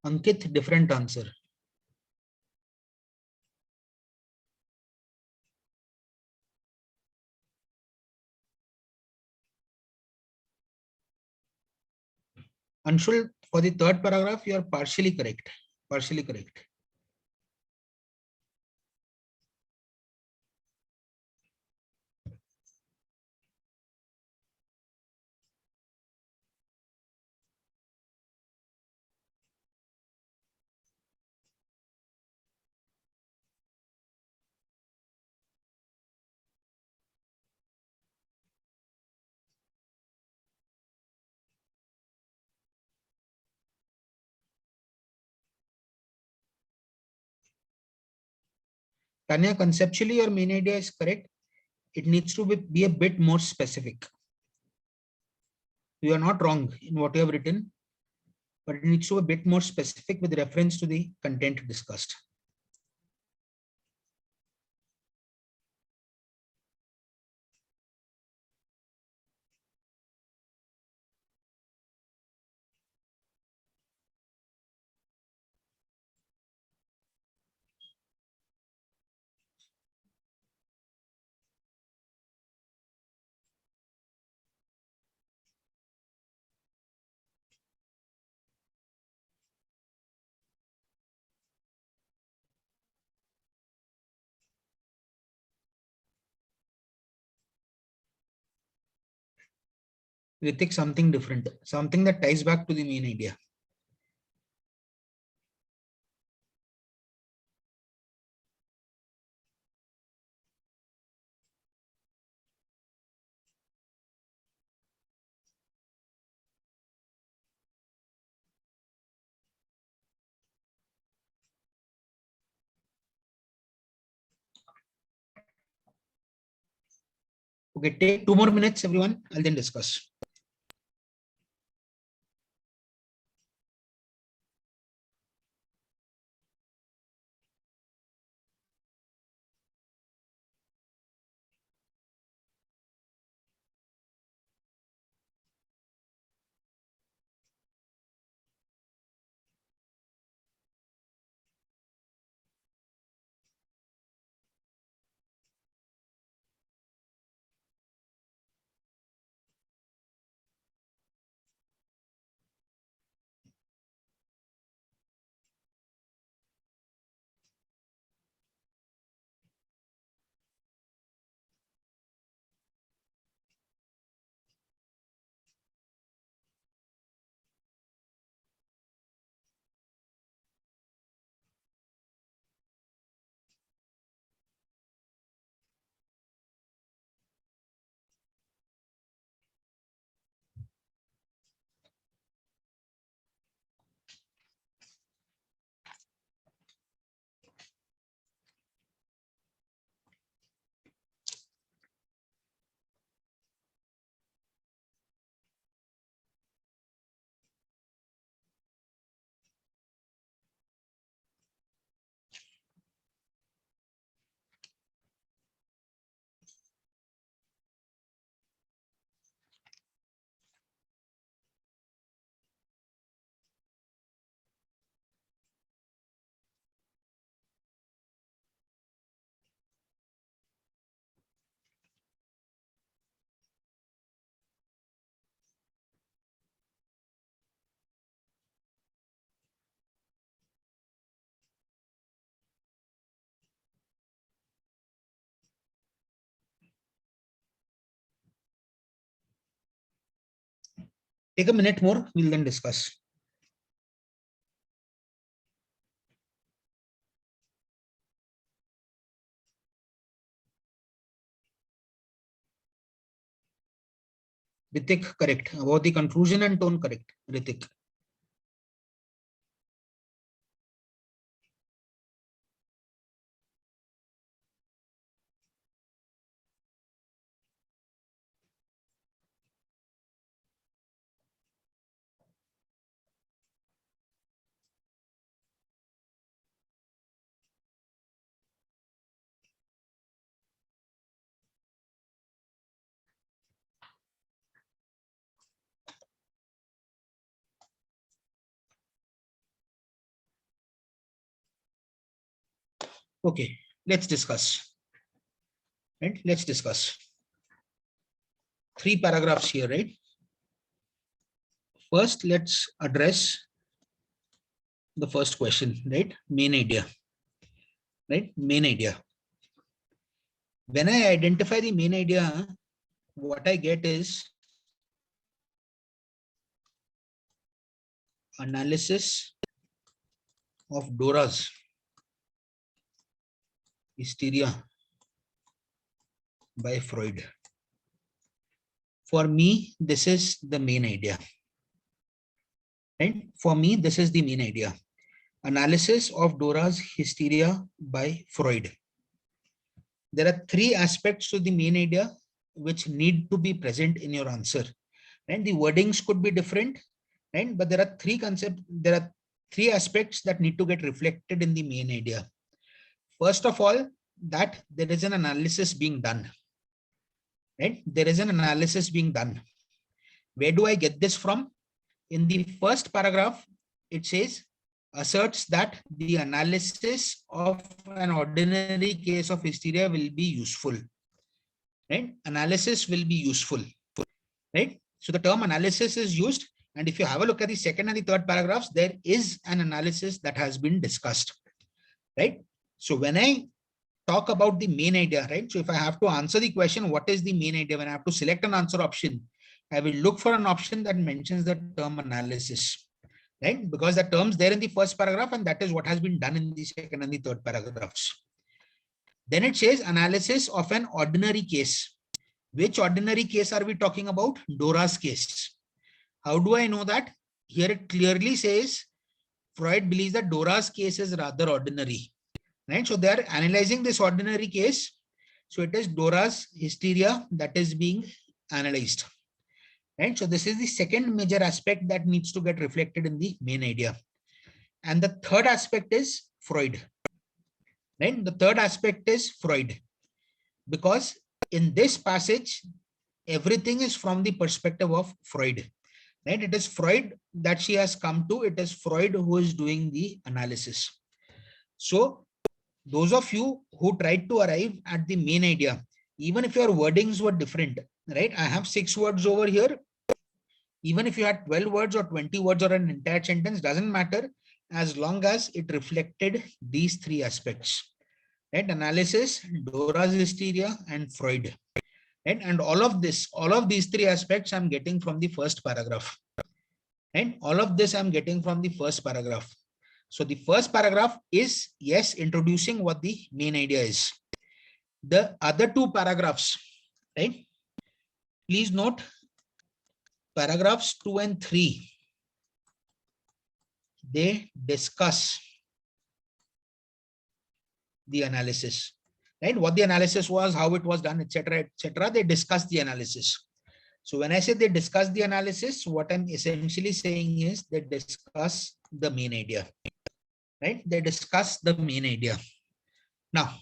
Ankit, different answer. Anshul, for the third paragraph, you are partially correct. Partially correct. Tanya, conceptually, your main idea is correct. It needs to be a bit more specific. You are not wrong in what you have written, but it needs to be a bit more specific with reference to the content discussed. Ritik, something different, something that ties back to the main idea. Okay, take 2 more minutes, everyone. I'll then discuss. Take a minute more, we'll then discuss. Ritik, correct. About the conclusion and tone, correct. Ritik. Okay, let's discuss. Right? Let's discuss. 3 paragraphs here, right? First, let's address the first question, right? Main idea, right? Main idea. When I identify the main idea, what I get is analysis of Dora's hysteria by Freud. For me, this is the main idea. Right? For me, this is the main idea. Analysis of Dora's hysteria by Freud. There are 3 aspects to the main idea which need to be present in your answer. Right? The wordings could be different, right? But there are 3 concepts, there are 3 aspects that need to get reflected in the main idea. First of all, that there is an analysis being done. Right? There is an analysis being done. Where do I get this from? In the first paragraph, it says, asserts that the analysis of an ordinary case of hysteria will be useful. Right? Analysis will be useful. Right? So the term analysis is used. And if you have a look at the second and the third paragraphs, there is an analysis that has been discussed. Right? So when I talk about the main idea, right? So if I have to answer the question, what is the main idea? When I have to select an answer option, I will look for an option that mentions the term analysis, right? Because the term's there in the first paragraph, and that is what has been done in the second and the third paragraphs. Then it says analysis of an ordinary case. Which ordinary case are we talking about? Dora's case. How do I know that? Here it clearly says Freud believes that Dora's case is rather ordinary. Right? So they are analyzing this ordinary case. So it is Dora's hysteria that is being analyzed. Right? So this is the second major aspect that needs to get reflected in the main idea. And the third aspect is Freud. Right? The third aspect is Freud. Because in this passage, everything is from the perspective of Freud. Right? It is Freud that she has come to. It is Freud who is doing the analysis. So those of you who tried to arrive at the main idea, even if your wordings were different, right? I have 6 words over here. Even if you had 12 words or 20 words or an entire sentence, doesn't matter as long as it reflected these 3 aspects, right? Analysis, Dora's hysteria, and Freud. Right? And all of these 3 aspects I'm getting from the first paragraph. Right? All of this I'm getting from the first paragraph. So the first paragraph is, yes, introducing what the main idea is. The other 2 paragraphs, right? Please note paragraphs 2 and 3. They discuss the analysis, right? What the analysis was, how it was done, etc., etc. They discuss the analysis. So when I say they discuss the analysis, what I'm essentially saying is they discuss the main idea. Right? They discuss the main idea. Now,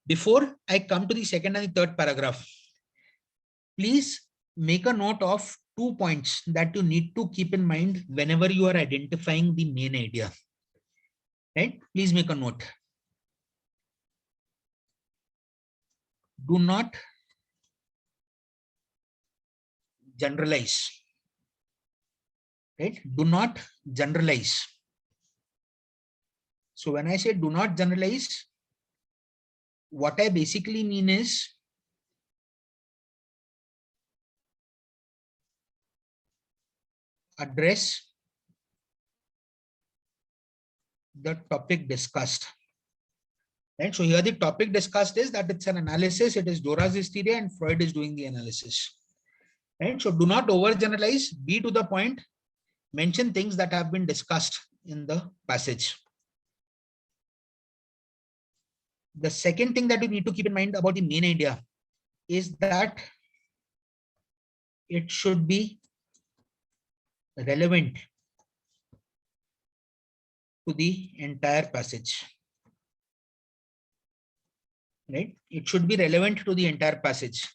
before I come to the second and the third paragraph, please make a note of 2 points that you need to keep in mind whenever you are identifying the main idea. Right? Please make a note. Do not generalize. Right? Do not generalize. So when I say do not generalize, what I basically mean is address the topic discussed. Right? So here the topic discussed is that it's an analysis. It is Dora's hysteria and Freud is doing the analysis. Right? So do not overgeneralize, be to the point, mention things that have been discussed in the passage. The second thing that you need to keep in mind about the main idea is that it should be relevant to the entire passage. Right? It should be relevant to the entire passage.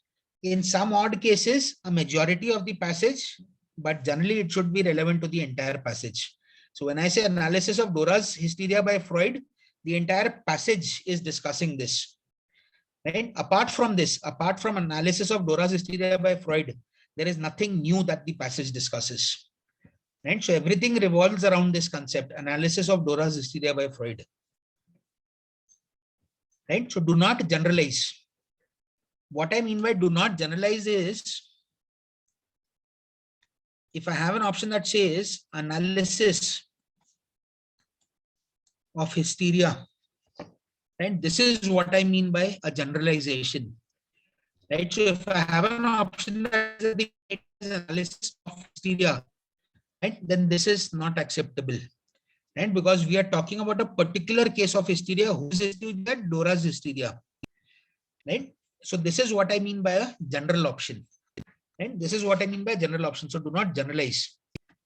In some odd cases, a majority of the passage, but generally it should be relevant to the entire passage. So when I say analysis of Dora's hysteria by Freud, The entire passage is discussing this. Right? Apart from this, apart from analysis of Dora's hysteria by Freud, there is nothing new that the passage discusses. Right? So everything revolves around this concept, analysis of Dora's hysteria by Freud. Right? So do not generalize. What I mean by do not generalize is, if I have an option that says analysis of hysteria, right? This is what I mean by a generalization. Right? So if I have an option that is the analysis of hysteria, right, then this is not acceptable. Right? Because we are talking about a particular case of hysteria. Whose hysteria? Dora's hysteria. Right? So this is what I mean by a general option. Right? This is what I mean by general option. So do not generalize.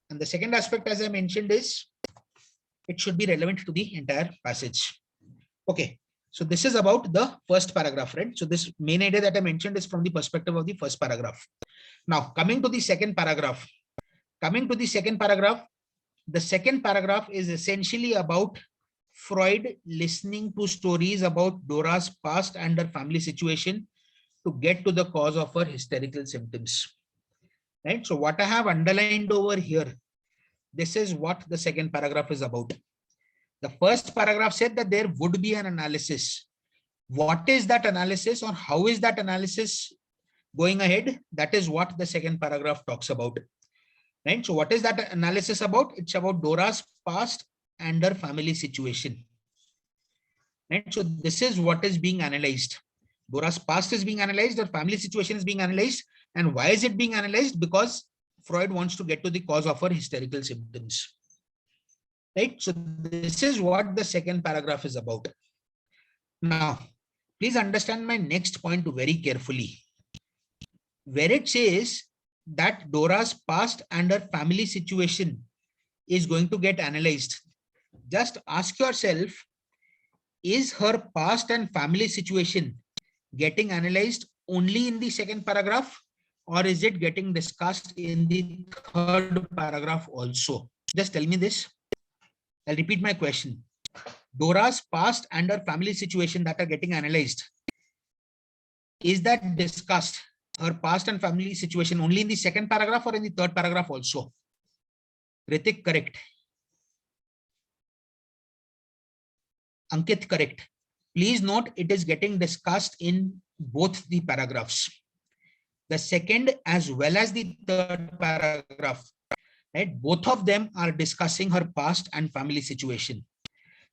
And the second aspect, as I mentioned, is it should be relevant to the entire passage. Okay. So this is about the first paragraph, right? So this main idea that I mentioned is from the perspective of the first paragraph. Now, coming to the second paragraph. The second paragraph is essentially about Freud listening to stories about Dora's past and her family situation to get to the cause of her hysterical symptoms. Right? So what I have underlined over here, this is what the second paragraph is about. The first paragraph said that there would be an analysis. What is that analysis, or how is that analysis going ahead? That is what the second paragraph talks about. Right? So what is that analysis about? It's about Dora's past and her family situation. Right? So this is what is being analyzed. Dora's past is being analyzed, her family situation is being analyzed. And why is it being analyzed? Because Freud wants to get to the cause of her hysterical symptoms. Right? So this is what the second paragraph is about. Now, please understand my next point very carefully. Where it says that Dora's past and her family situation is going to get analyzed, just ask yourself, is her past and family situation getting analyzed only in the second paragraph, or is it getting discussed in the third paragraph also? Just tell me this. I'll repeat my question. Dora's past and her family situation that are getting analyzed, is that discussed, her past and family situation, only in the second paragraph or in the third paragraph also? Ritik, correct. Ankit, correct. Please note, it is getting discussed in both the paragraphs. The second as well as the third paragraph, right? Both of them are discussing her past and family situation.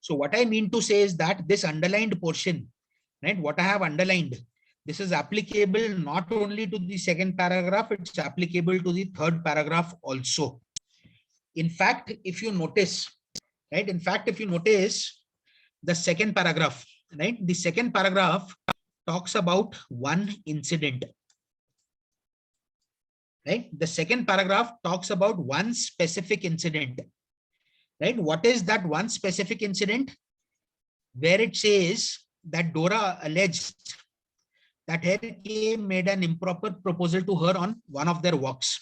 So what I mean to say is that this underlined portion, right? What I have underlined, this is applicable not only to the second paragraph, it's applicable to the third paragraph also. In fact, if you notice, right? The second paragraph, right? The second paragraph talks about one incident. Right? The second paragraph talks about one specific incident. Right? What is that one specific incident? Where it says that Dora alleged that Herke made an improper proposal to her on one of their walks.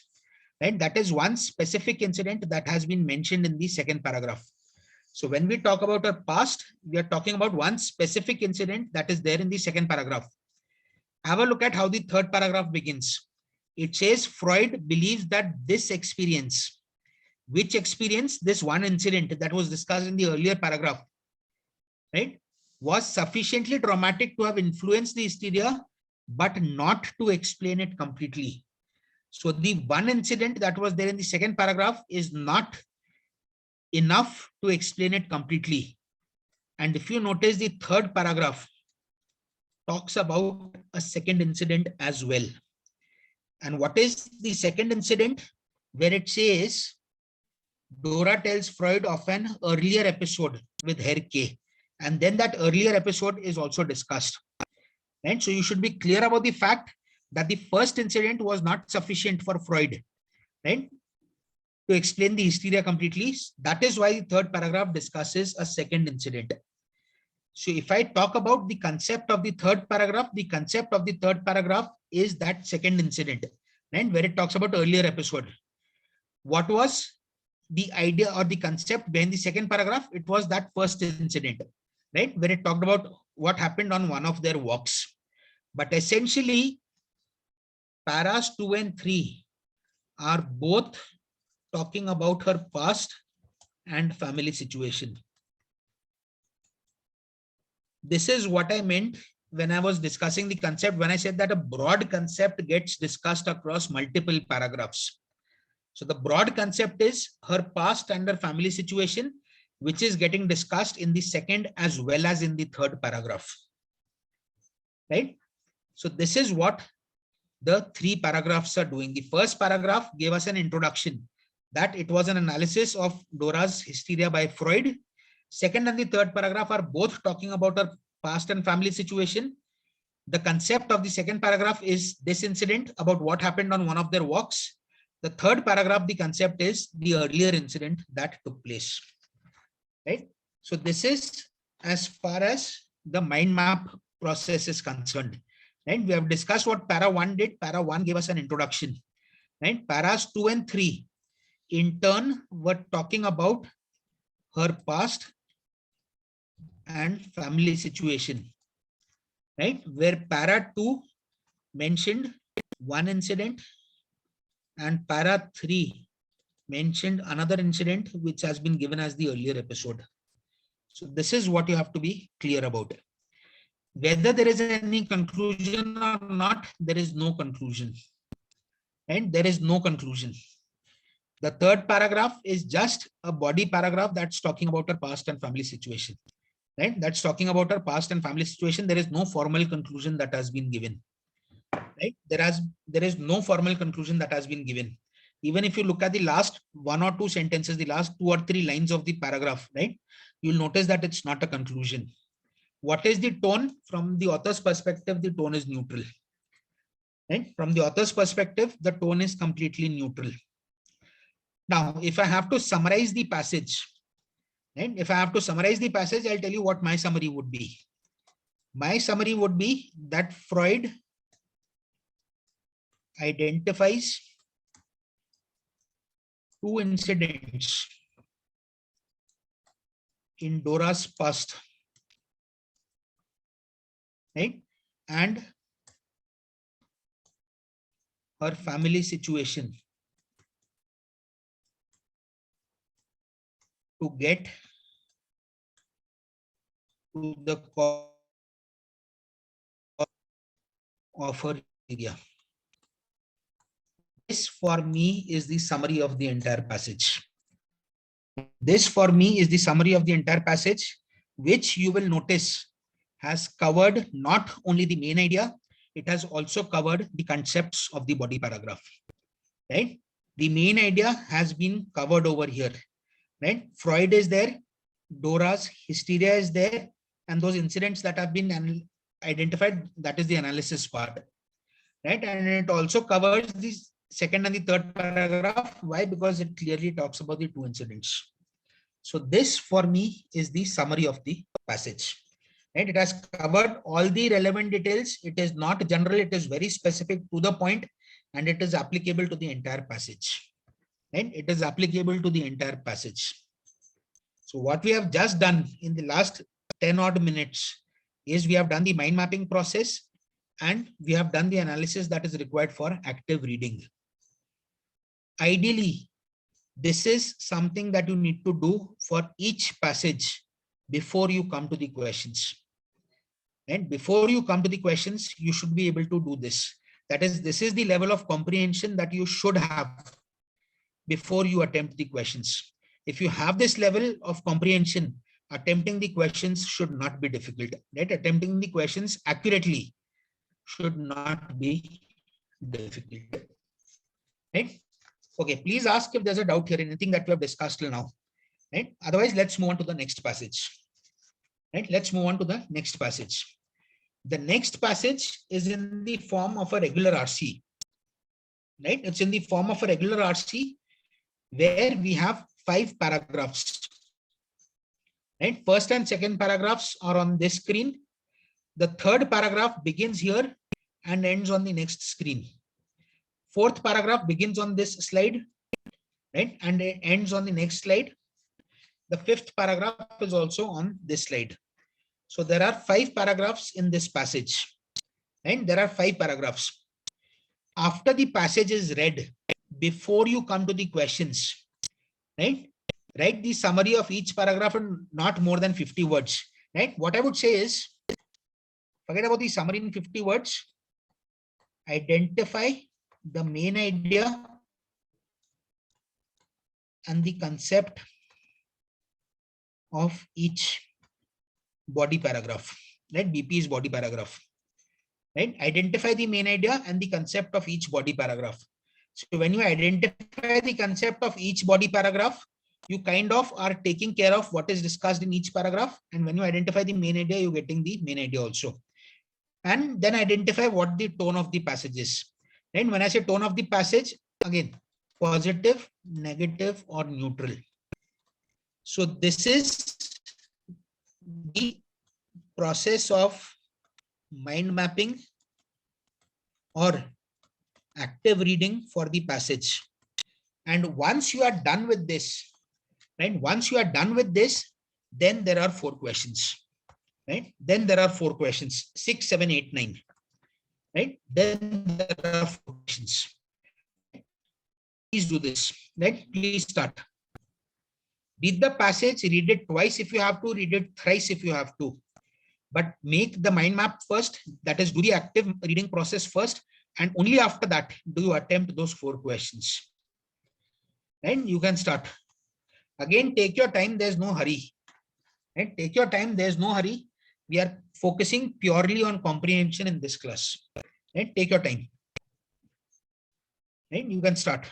Right? That is one specific incident that has been mentioned in the second paragraph. So when we talk about her past, we are talking about one specific incident that is there in the second paragraph. Have a look at how the third paragraph begins. It says Freud believes that this experience, which experience? This one incident that was discussed in the earlier paragraph, right, was sufficiently traumatic to have influenced the hysteria, but not to explain it completely. So the one incident that was there in the second paragraph is not enough to explain it completely. And if you notice, the third paragraph talks about a second incident as well. And what is the second incident? Where it says Dora tells Freud of an earlier episode with Herke, and then that earlier episode is also discussed. Right? So you should be clear about the fact that the first incident was not sufficient for Freud, right, to explain the hysteria completely. That is why the third paragraph discusses a second incident. So if I talk about the concept of the third paragraph, the concept of the third paragraph is that second incident, right, where it talks about earlier episode. What was the idea or the concept behind the second paragraph? It was that first incident. right? When it talked about what happened on one of their walks. But essentially, paras 2 and 3 are both talking about her past and family situation. This is what I meant when I was discussing the concept, when I said that a broad concept gets discussed across multiple paragraphs. So the broad concept is her past and her family situation, which is getting discussed in the second as well as in the third paragraph. Right? So this is what the three paragraphs are doing. The first paragraph gave us an introduction that it was an analysis of Dora's hysteria by Freud. Second and the third paragraph are both talking about her past and family situation. The concept of the second paragraph is this incident about what happened on one of their walks. The third paragraph, the concept is the earlier incident that took place. Right? So this is as far as the mind map process is concerned. Right? We have discussed what para 1 did. Para 1 gave us an introduction. Right? Paras 2 and 3 in turn were talking about her past and family situation. Right? Where para 2 mentioned one incident and para 3 mentioned another incident which has been given as the earlier episode. So this is what you have to be clear about. Whether there is any conclusion or not, there is no conclusion. And there is no conclusion. The third paragraph is just a body paragraph that's talking about her past and family situation. Right? That's talking about her past and family situation. There is no formal conclusion that has been given. Right? There is no formal conclusion that has been given. Even if you look at the last one or two sentences, the last 2 or 3 lines of the paragraph, right? You'll notice that it's not a conclusion. What is the tone? From the author's perspective, the tone is neutral. Right? From the author's perspective, the tone is completely neutral. Now, if I have to summarize the passage, right? If I have to summarize the passage, I'll tell you what my summary would be. My summary would be that Freud identifies 2 incidents in Dora's past, right? And her family situation to get to the cause of her area. This for me is the summary of the entire passage. This for me is the summary of the entire passage, which you will notice has covered not only the main idea, it has also covered the concepts of the body paragraph. Right? The main idea has been covered over here. Right? Freud is there, Dora's hysteria is there, and those incidents that have been identified, that is the analysis part. Right? And it also covers the second and the third paragraph. Why? Because it clearly talks about the 2 incidents. So this for me is the summary of the passage. Right? It has covered all the relevant details. It is not general, it is very specific to the point, and it is applicable to the entire passage. Right? It is applicable to the entire passage. So what we have just done in the last 10 odd minutes is we have done the mind mapping process and we have done the analysis that is required for active reading. Ideally, this is something that you need to do for each passage before you come to the questions. And before you come to the questions, you should be able to do this. That is, this is the level of comprehension that you should have before you attempt the questions. If you have this level of comprehension, attempting the questions should not be difficult. Right? Attempting the questions accurately should not be difficult. Right? Okay, please ask if there's a doubt here, anything that we have discussed till now. Right? Otherwise, let's move on to the next passage. Right? Let's move on to the next passage. The next passage is in the form of a regular RC. Right? It's in the form of a regular RC where we have 5 paragraphs. Right? First and second paragraphs are on this screen. The third paragraph begins here and ends on the next screen. Fourth paragraph begins on this slide, right? And it ends on the next slide. The fifth paragraph is also on this slide. So there are 5 paragraphs in this passage, and there are 5 paragraphs. After the passage is read, before you come to the questions, right? Write the summary of each paragraph in not more than 50 words, right? What I would say is, forget about the summary in 50 words. Identify the main idea and the concept of each body paragraph, right? BP is body paragraph, right? Identify the main idea and the concept of each body paragraph. So when you identify the concept of each body paragraph, you kind of are taking care of what is discussed in each paragraph. And when you identify the main idea, you're getting the main idea also. And then identify what the tone of the passage is. And when I say tone of the passage, again, positive, negative, or neutral. So this is the process of mind mapping or active reading for the passage. And once you are done with this, right? Once you are done with this, then there are 4 questions, right? Then there are 4 questions, 6, 7, 8, 9, right? Then there are 4 questions. Please do this, right? Please start. Read the passage, read it twice if you have to, read it thrice if you have to. But make the mind map first, that is, do the active reading process first, and only after that do you attempt those 4 questions. And you can start. Again, take your time, there's no hurry. Right? Take your time, there's no hurry. We are focusing purely on comprehension in this class. Right? Take your time. Right? You can start.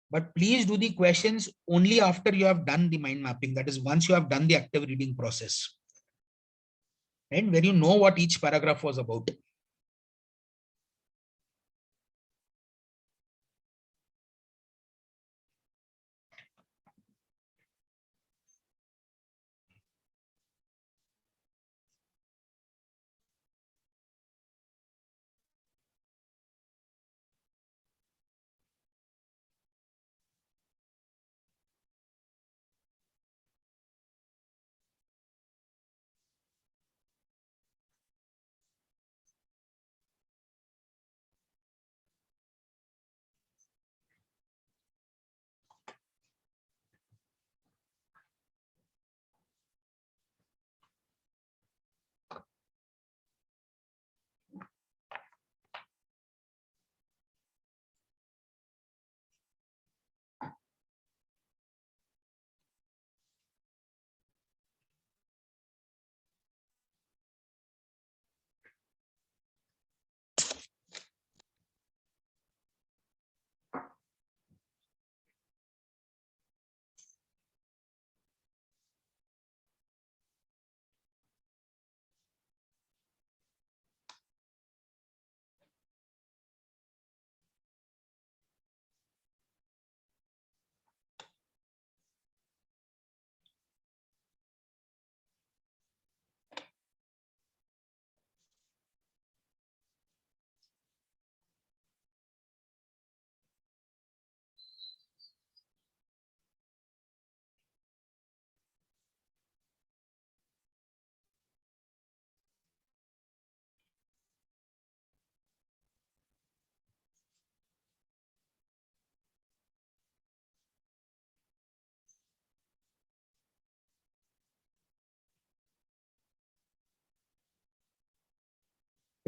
But please do the questions only after you have done the mind mapping. That is, once you have done the active reading process. And where you know what each paragraph was about.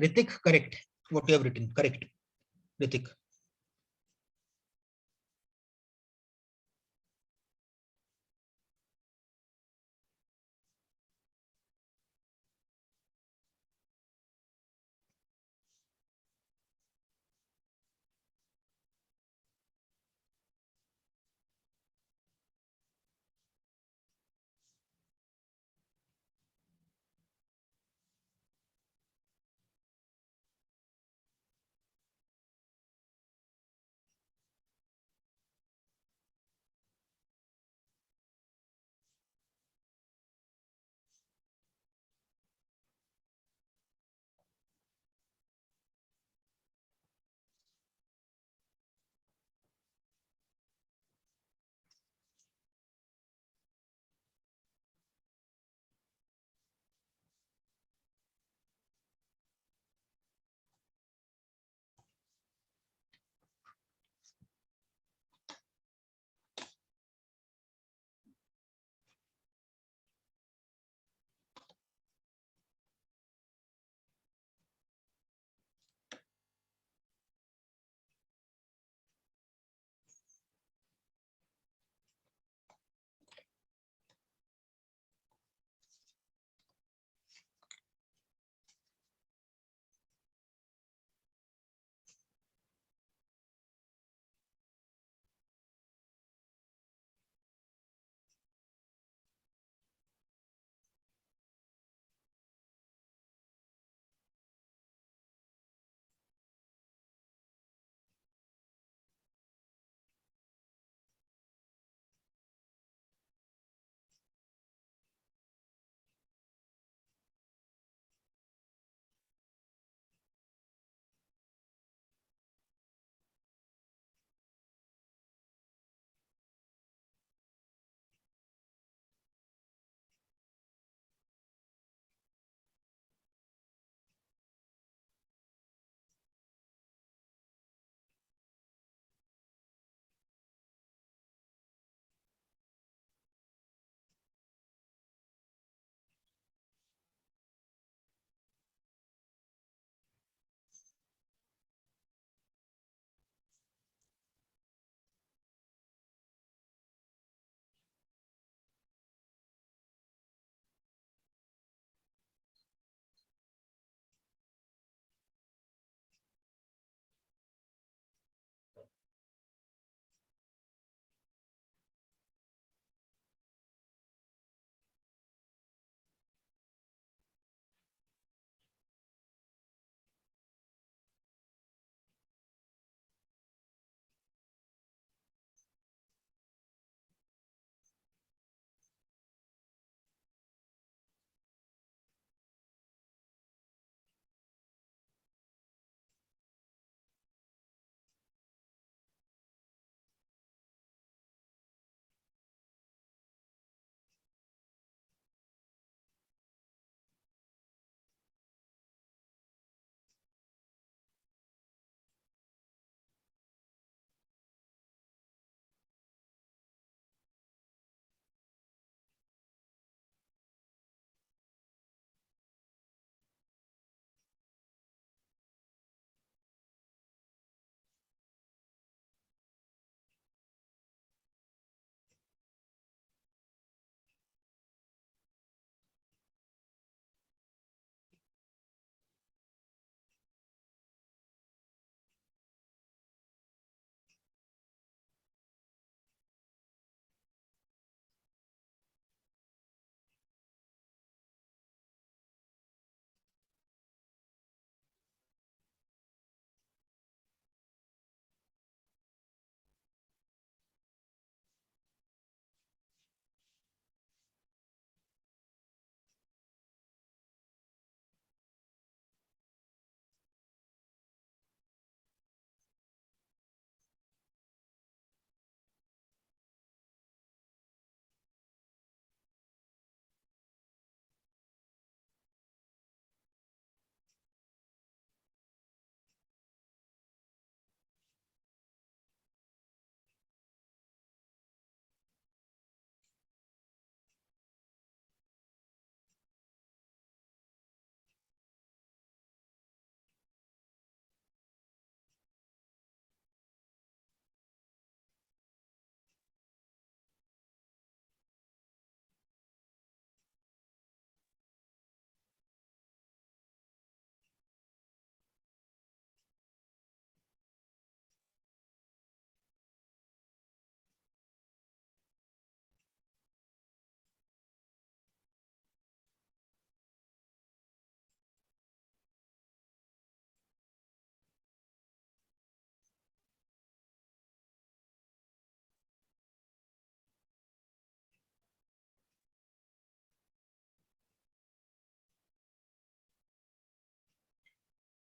Ritik, correct. What you have written, correct. Ritik.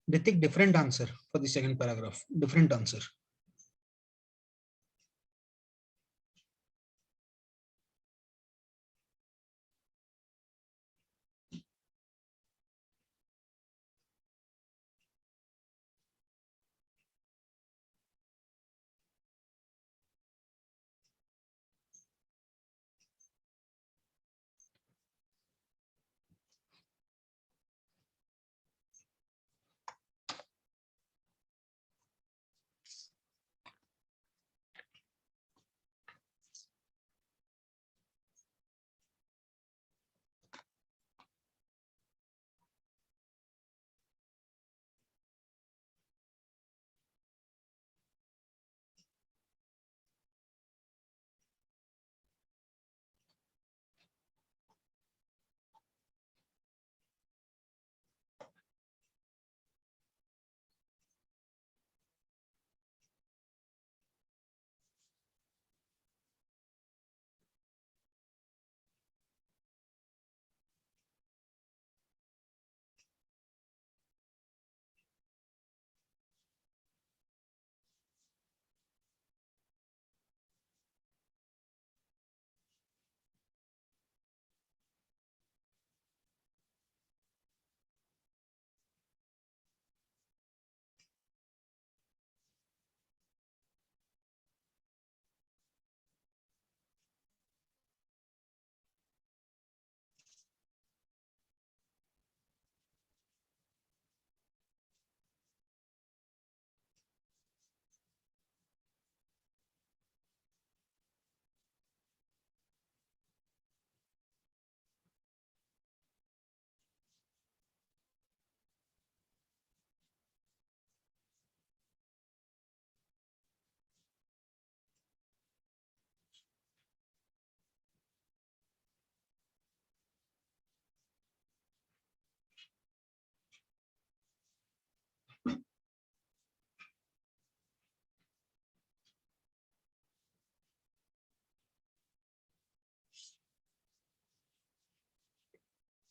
Ritik, different answer for the second paragraph. Different answer.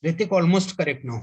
Ritik, almost correct now.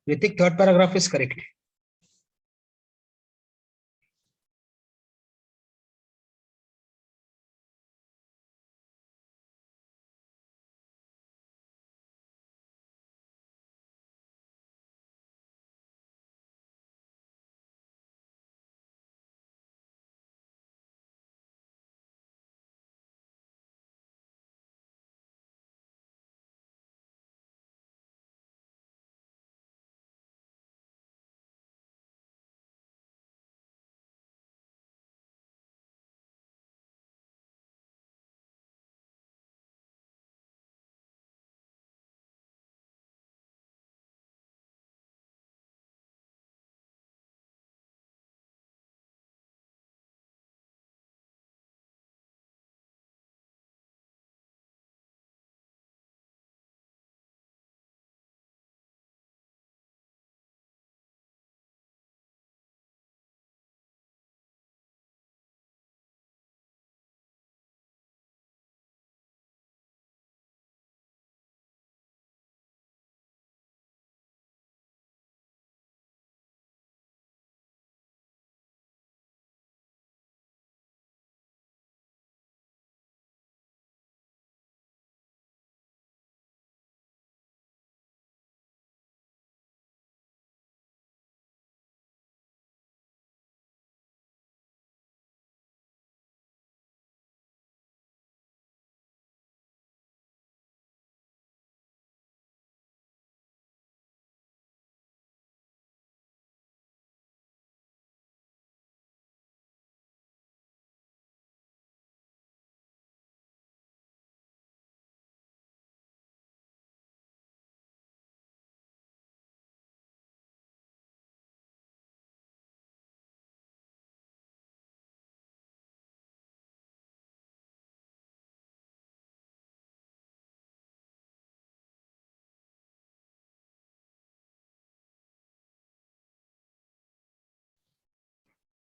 Ritik, third paragraph is correct.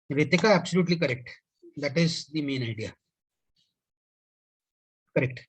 Ritika, absolutely correct. That is the main idea. Correct.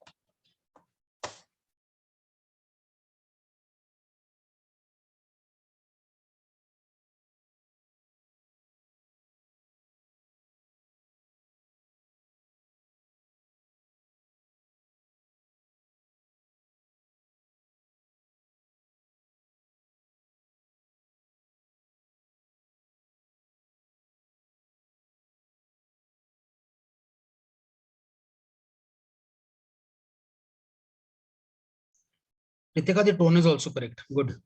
Ritika, the tone is also correct. Good.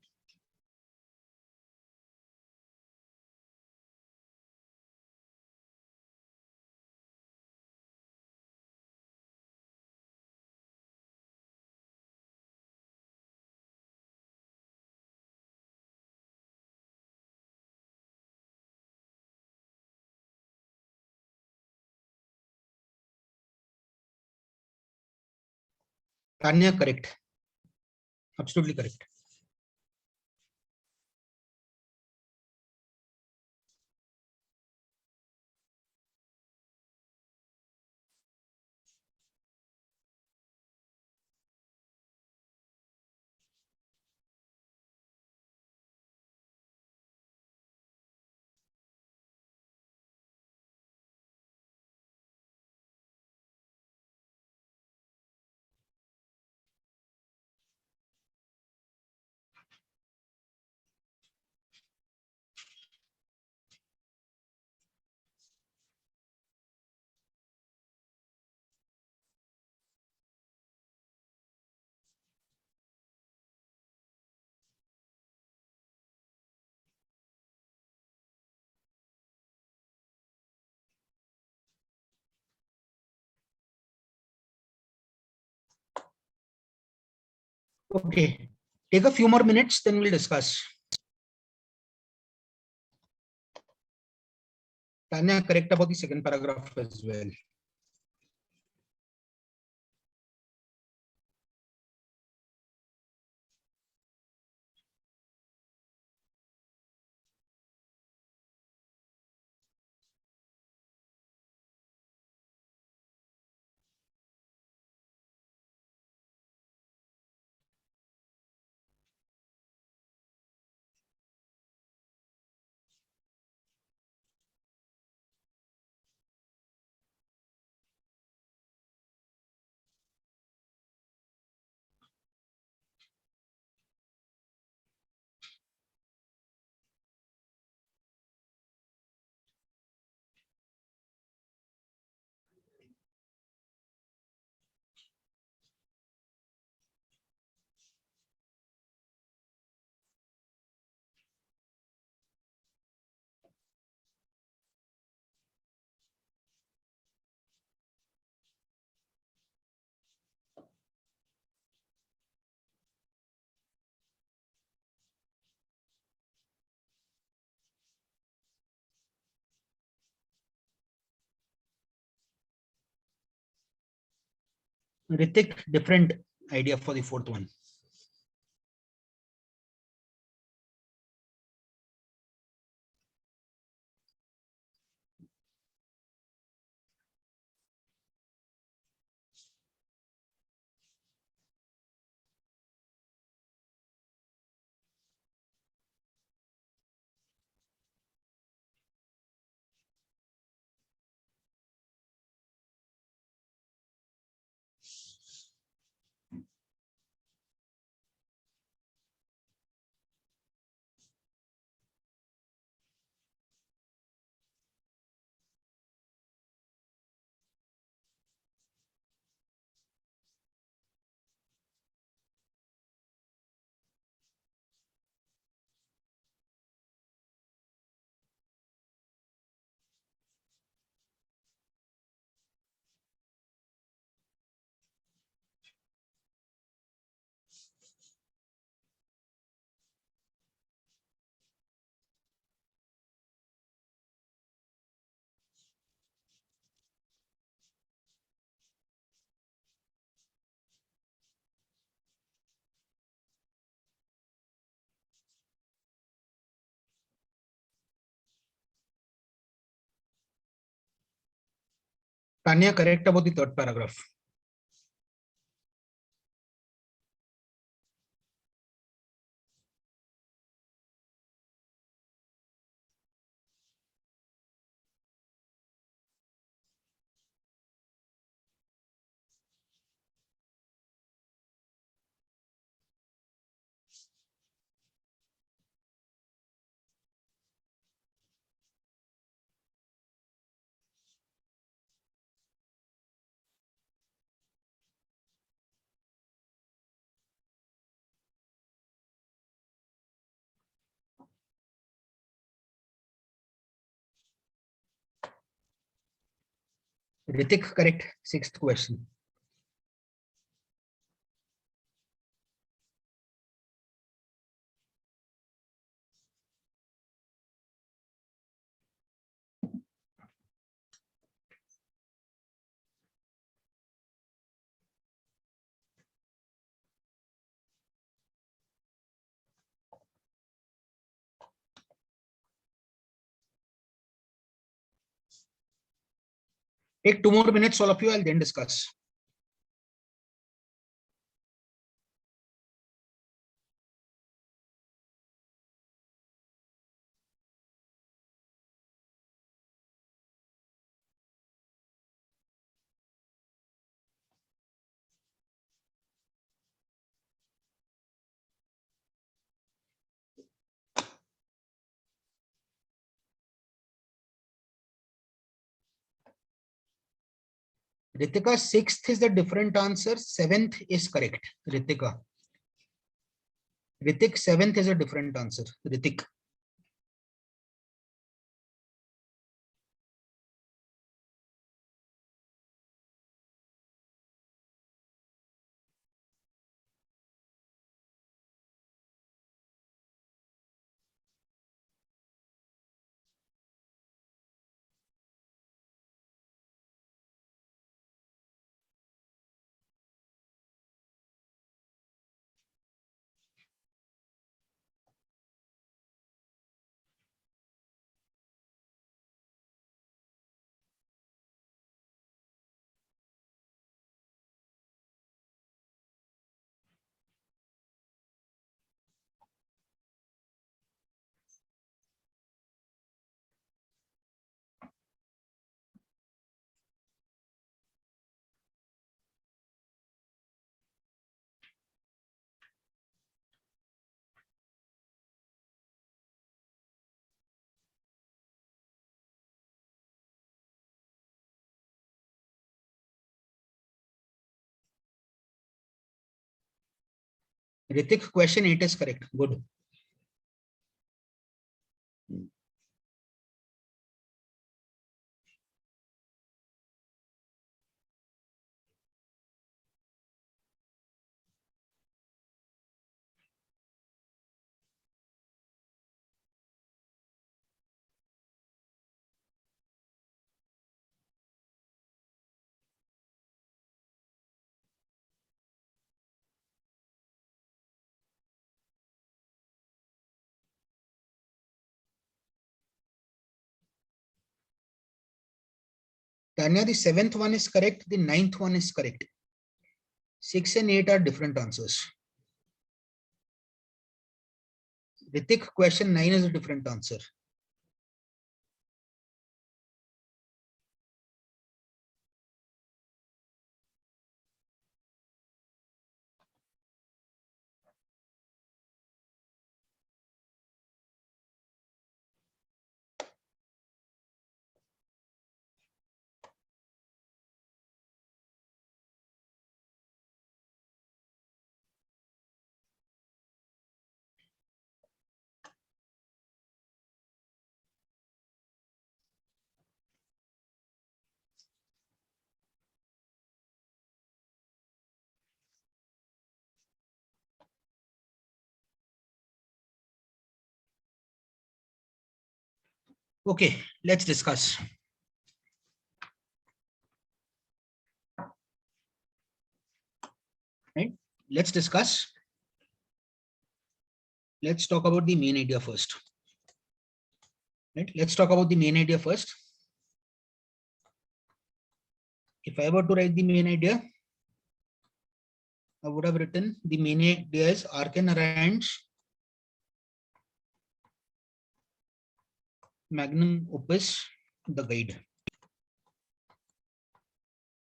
Tanya, correct. Absolutely correct. Okay. Take a few more minutes, then we'll discuss. Tanya, correct about the second paragraph as well. Ritik, different idea for the fourth one. Tanya, correct about the third paragraph. Ritik, correct. Sixth question. Take 2 more minutes, all of you. I'll then discuss. Ritika, sixth is the different answer. Seventh is correct. Ritika. Ritik, seventh is a different answer. Ritik. Ritik, question 8 is correct. Good. Tanya, the seventh one is correct. The ninth one is correct. 6 and 8 are different answers. Ritik, question 9 is a different answer. Okay, let's discuss. Right? Let's discuss. Let's talk about the main idea first. Right? Let's talk about the main idea first. If I were to write the main idea, I would have written the main idea is Arke-Narayan's magnum opus, the guide.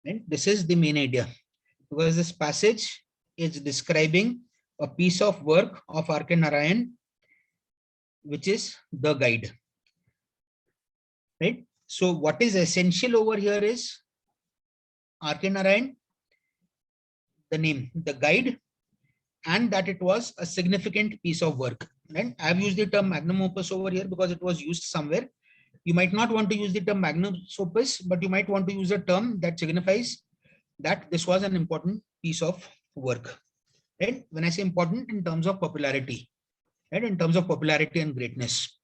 And this is the main idea, because this passage is describing a piece of work of Arke-Narayan, which is the guide. Right? So what is essential over here is Arke-Narayan, the name, the guide, and that it was a significant piece of work. Right? I have used the term magnum opus over here because it was used somewhere. You might not want to use the term magnum opus, but you might want to use a term that signifies that this was an important piece of work. Right? When I say important, in terms of popularity, right? In terms of popularity and greatness.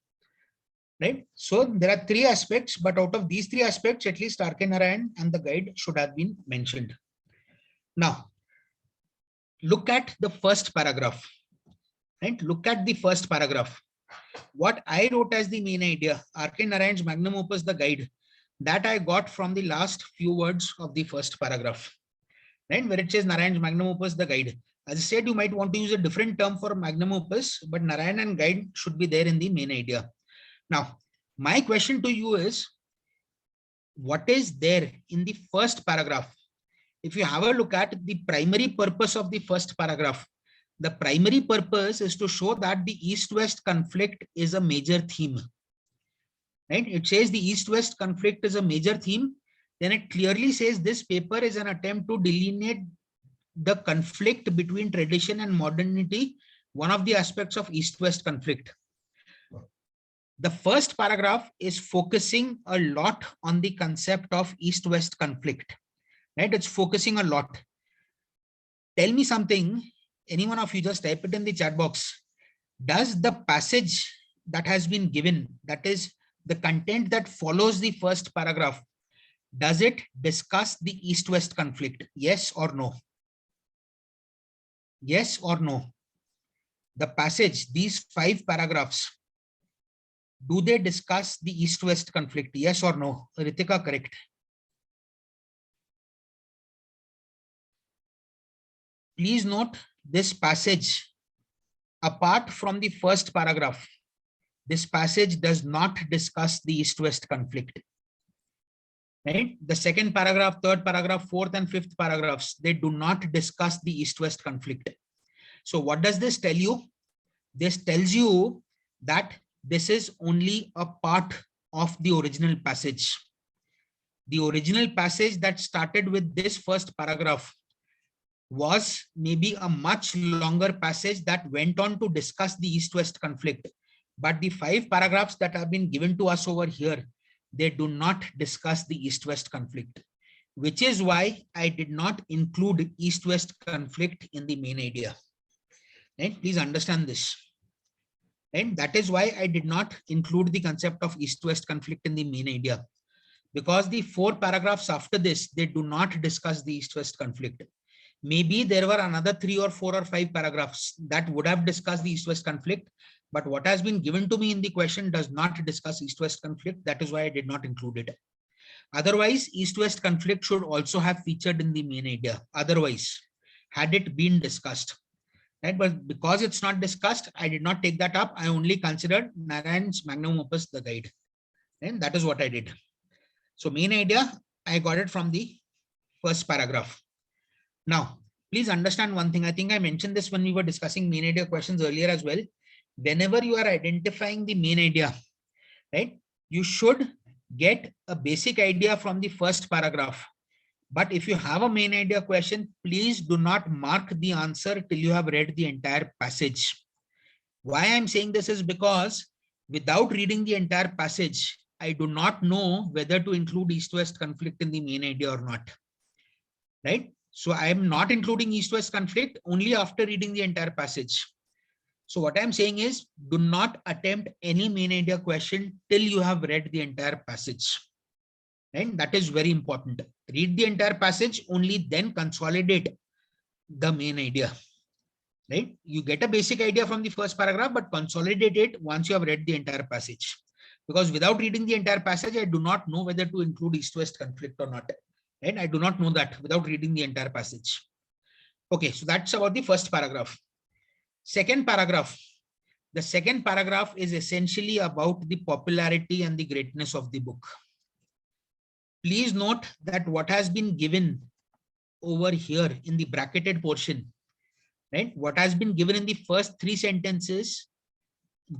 Right? So there are three aspects, but out of these three aspects, at least Arke-Narayan and the guide should have been mentioned. Now, look at the first paragraph. Right? Look at the first paragraph. What I wrote as the main idea, Arke-Narayan's magnum opus, the guide, that I got from the last few words of the first paragraph. Right? Where it says Narayan's magnum opus, the guide. As I said, you might want to use a different term for magnum opus, but Narayan and guide should be there in the main idea. Now, my question to you is, what is there in the first paragraph? If you have a look at the primary purpose of the first paragraph, the primary purpose is to show that the East-West conflict is a major theme. Right? It says the East-West conflict is a major theme. Then it clearly says this paper is an attempt to delineate the conflict between tradition and modernity, one of the aspects of East-West conflict. The first paragraph is focusing a lot on the concept of East-West conflict. Right? It's focusing a lot. Tell me something, any one of you, just type it in the chat box. Does the passage that has been given, that is the content that follows the first paragraph, does it discuss the East-West conflict? Yes or no? Yes or no? The passage, these 5 paragraphs, do they discuss the East-West conflict? Yes or no? Ritika, correct. Please note this passage, apart from the first paragraph, this passage does not discuss the East-West conflict. Right? The second paragraph, third paragraph, fourth and fifth paragraphs, they do not discuss the East-West conflict. So what does this tell you? This tells you that this is only a part of the original passage. The original passage that started with this first paragraph was maybe a much longer passage that went on to discuss the East-West conflict. But the 5 paragraphs that have been given to us over here, they do not discuss the East-West conflict, which is why I did not include East-West conflict in the main idea. Right? Please understand this. And that is why I did not include the concept of East-West conflict in the main idea, because the 4 paragraphs after this, they do not discuss the East-West conflict. Maybe there were another 3 or 4 or 5 paragraphs that would have discussed the East-West conflict, but what has been given to me in the question does not discuss East-West conflict. That is why I did not include it. Otherwise, East-West conflict should also have featured in the main idea. Otherwise, had it been discussed. Right? But because it's not discussed, I did not take that up. I only considered Narayan's magnum opus, the guide. And that is what I did. So main idea, I got it from the first paragraph. Now, please understand one thing. I think I mentioned this when we were discussing main idea questions earlier as well. Whenever you are identifying the main idea, right, you should get a basic idea from the first paragraph. But if you have a main idea question, please do not mark the answer till you have read the entire passage. Why I'm saying this is because without reading the entire passage, I do not know whether to include East-West conflict in the main idea or not. Right? So I am not including East-West conflict only after reading the entire passage. So what I'm saying is, do not attempt any main idea question till you have read the entire passage. And that is very important. Read the entire passage, only then consolidate the main idea. Right? You get a basic idea from the first paragraph, but consolidate it once you have read the entire passage. Because without reading the entire passage, I do not know whether to include East-West conflict or not. right? I do not know that without reading the entire passage. Okay, so that's about the first paragraph. Second paragraph. The second paragraph is essentially about the popularity and the greatness of the book. Please note that what has been given over here in the bracketed portion, right? What has been given in the first three sentences,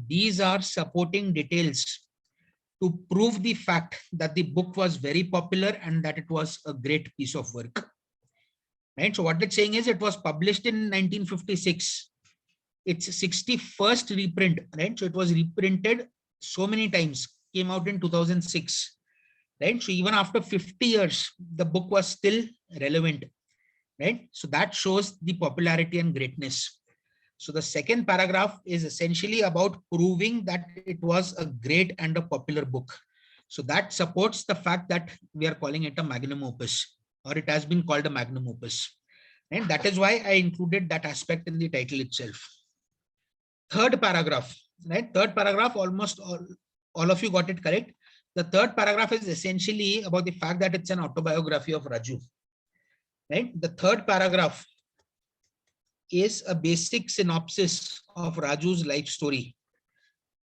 these are supporting details to prove the fact that the book was very popular and that it was a great piece of work. Right? So what it's saying is it was published in 1956. It's 61st reprint, right? So it was reprinted so many times, came out in 2006, right? So even after 50 years, the book was still relevant, right? So that shows the popularity and greatness. So the second paragraph is essentially about proving that it was a great and a popular book. So that supports the fact that we are calling it a magnum opus, or it has been called a magnum opus. And that is why I included that aspect in the title itself. Third paragraph, right? Third paragraph, almost all of you got it correct. The third paragraph is essentially about the fact that it's an autobiography of Raju, right? The third paragraph is a basic synopsis of Raju's life story,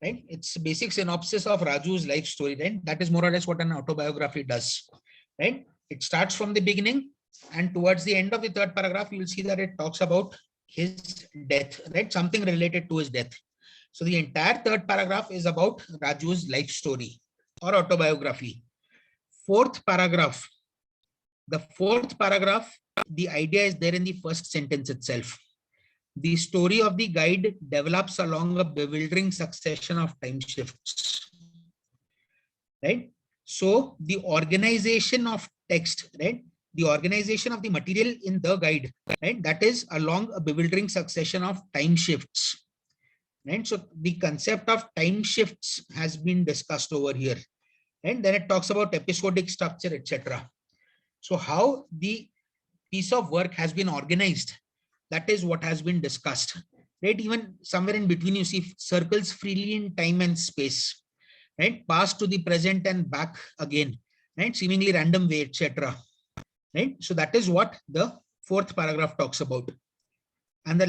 right? It's a basic synopsis of Raju's life story, right? That is more or less what an autobiography does, right? It starts from the beginning, and towards the end of the third paragraph, you will see that it talks about his death, right? Something related to his death. So the entire third paragraph is about Raju's life story or autobiography. Fourth paragraph, the fourth paragraph, the idea is there in the first sentence itself. The story of the guide develops along a bewildering succession of time shifts, right? So the organization of text, right? The organization of the material in the guide, right? That is along a bewildering succession of time shifts, right? So the concept of time shifts has been discussed over here, and then it talks about episodic structure, etc. So how the piece of work has been organized, that is what has been discussed, right? Even somewhere in between, you see circles freely in time and space, right? Past to the present and back again, right? Seemingly random way, etc. Right? So that is what the fourth paragraph talks about.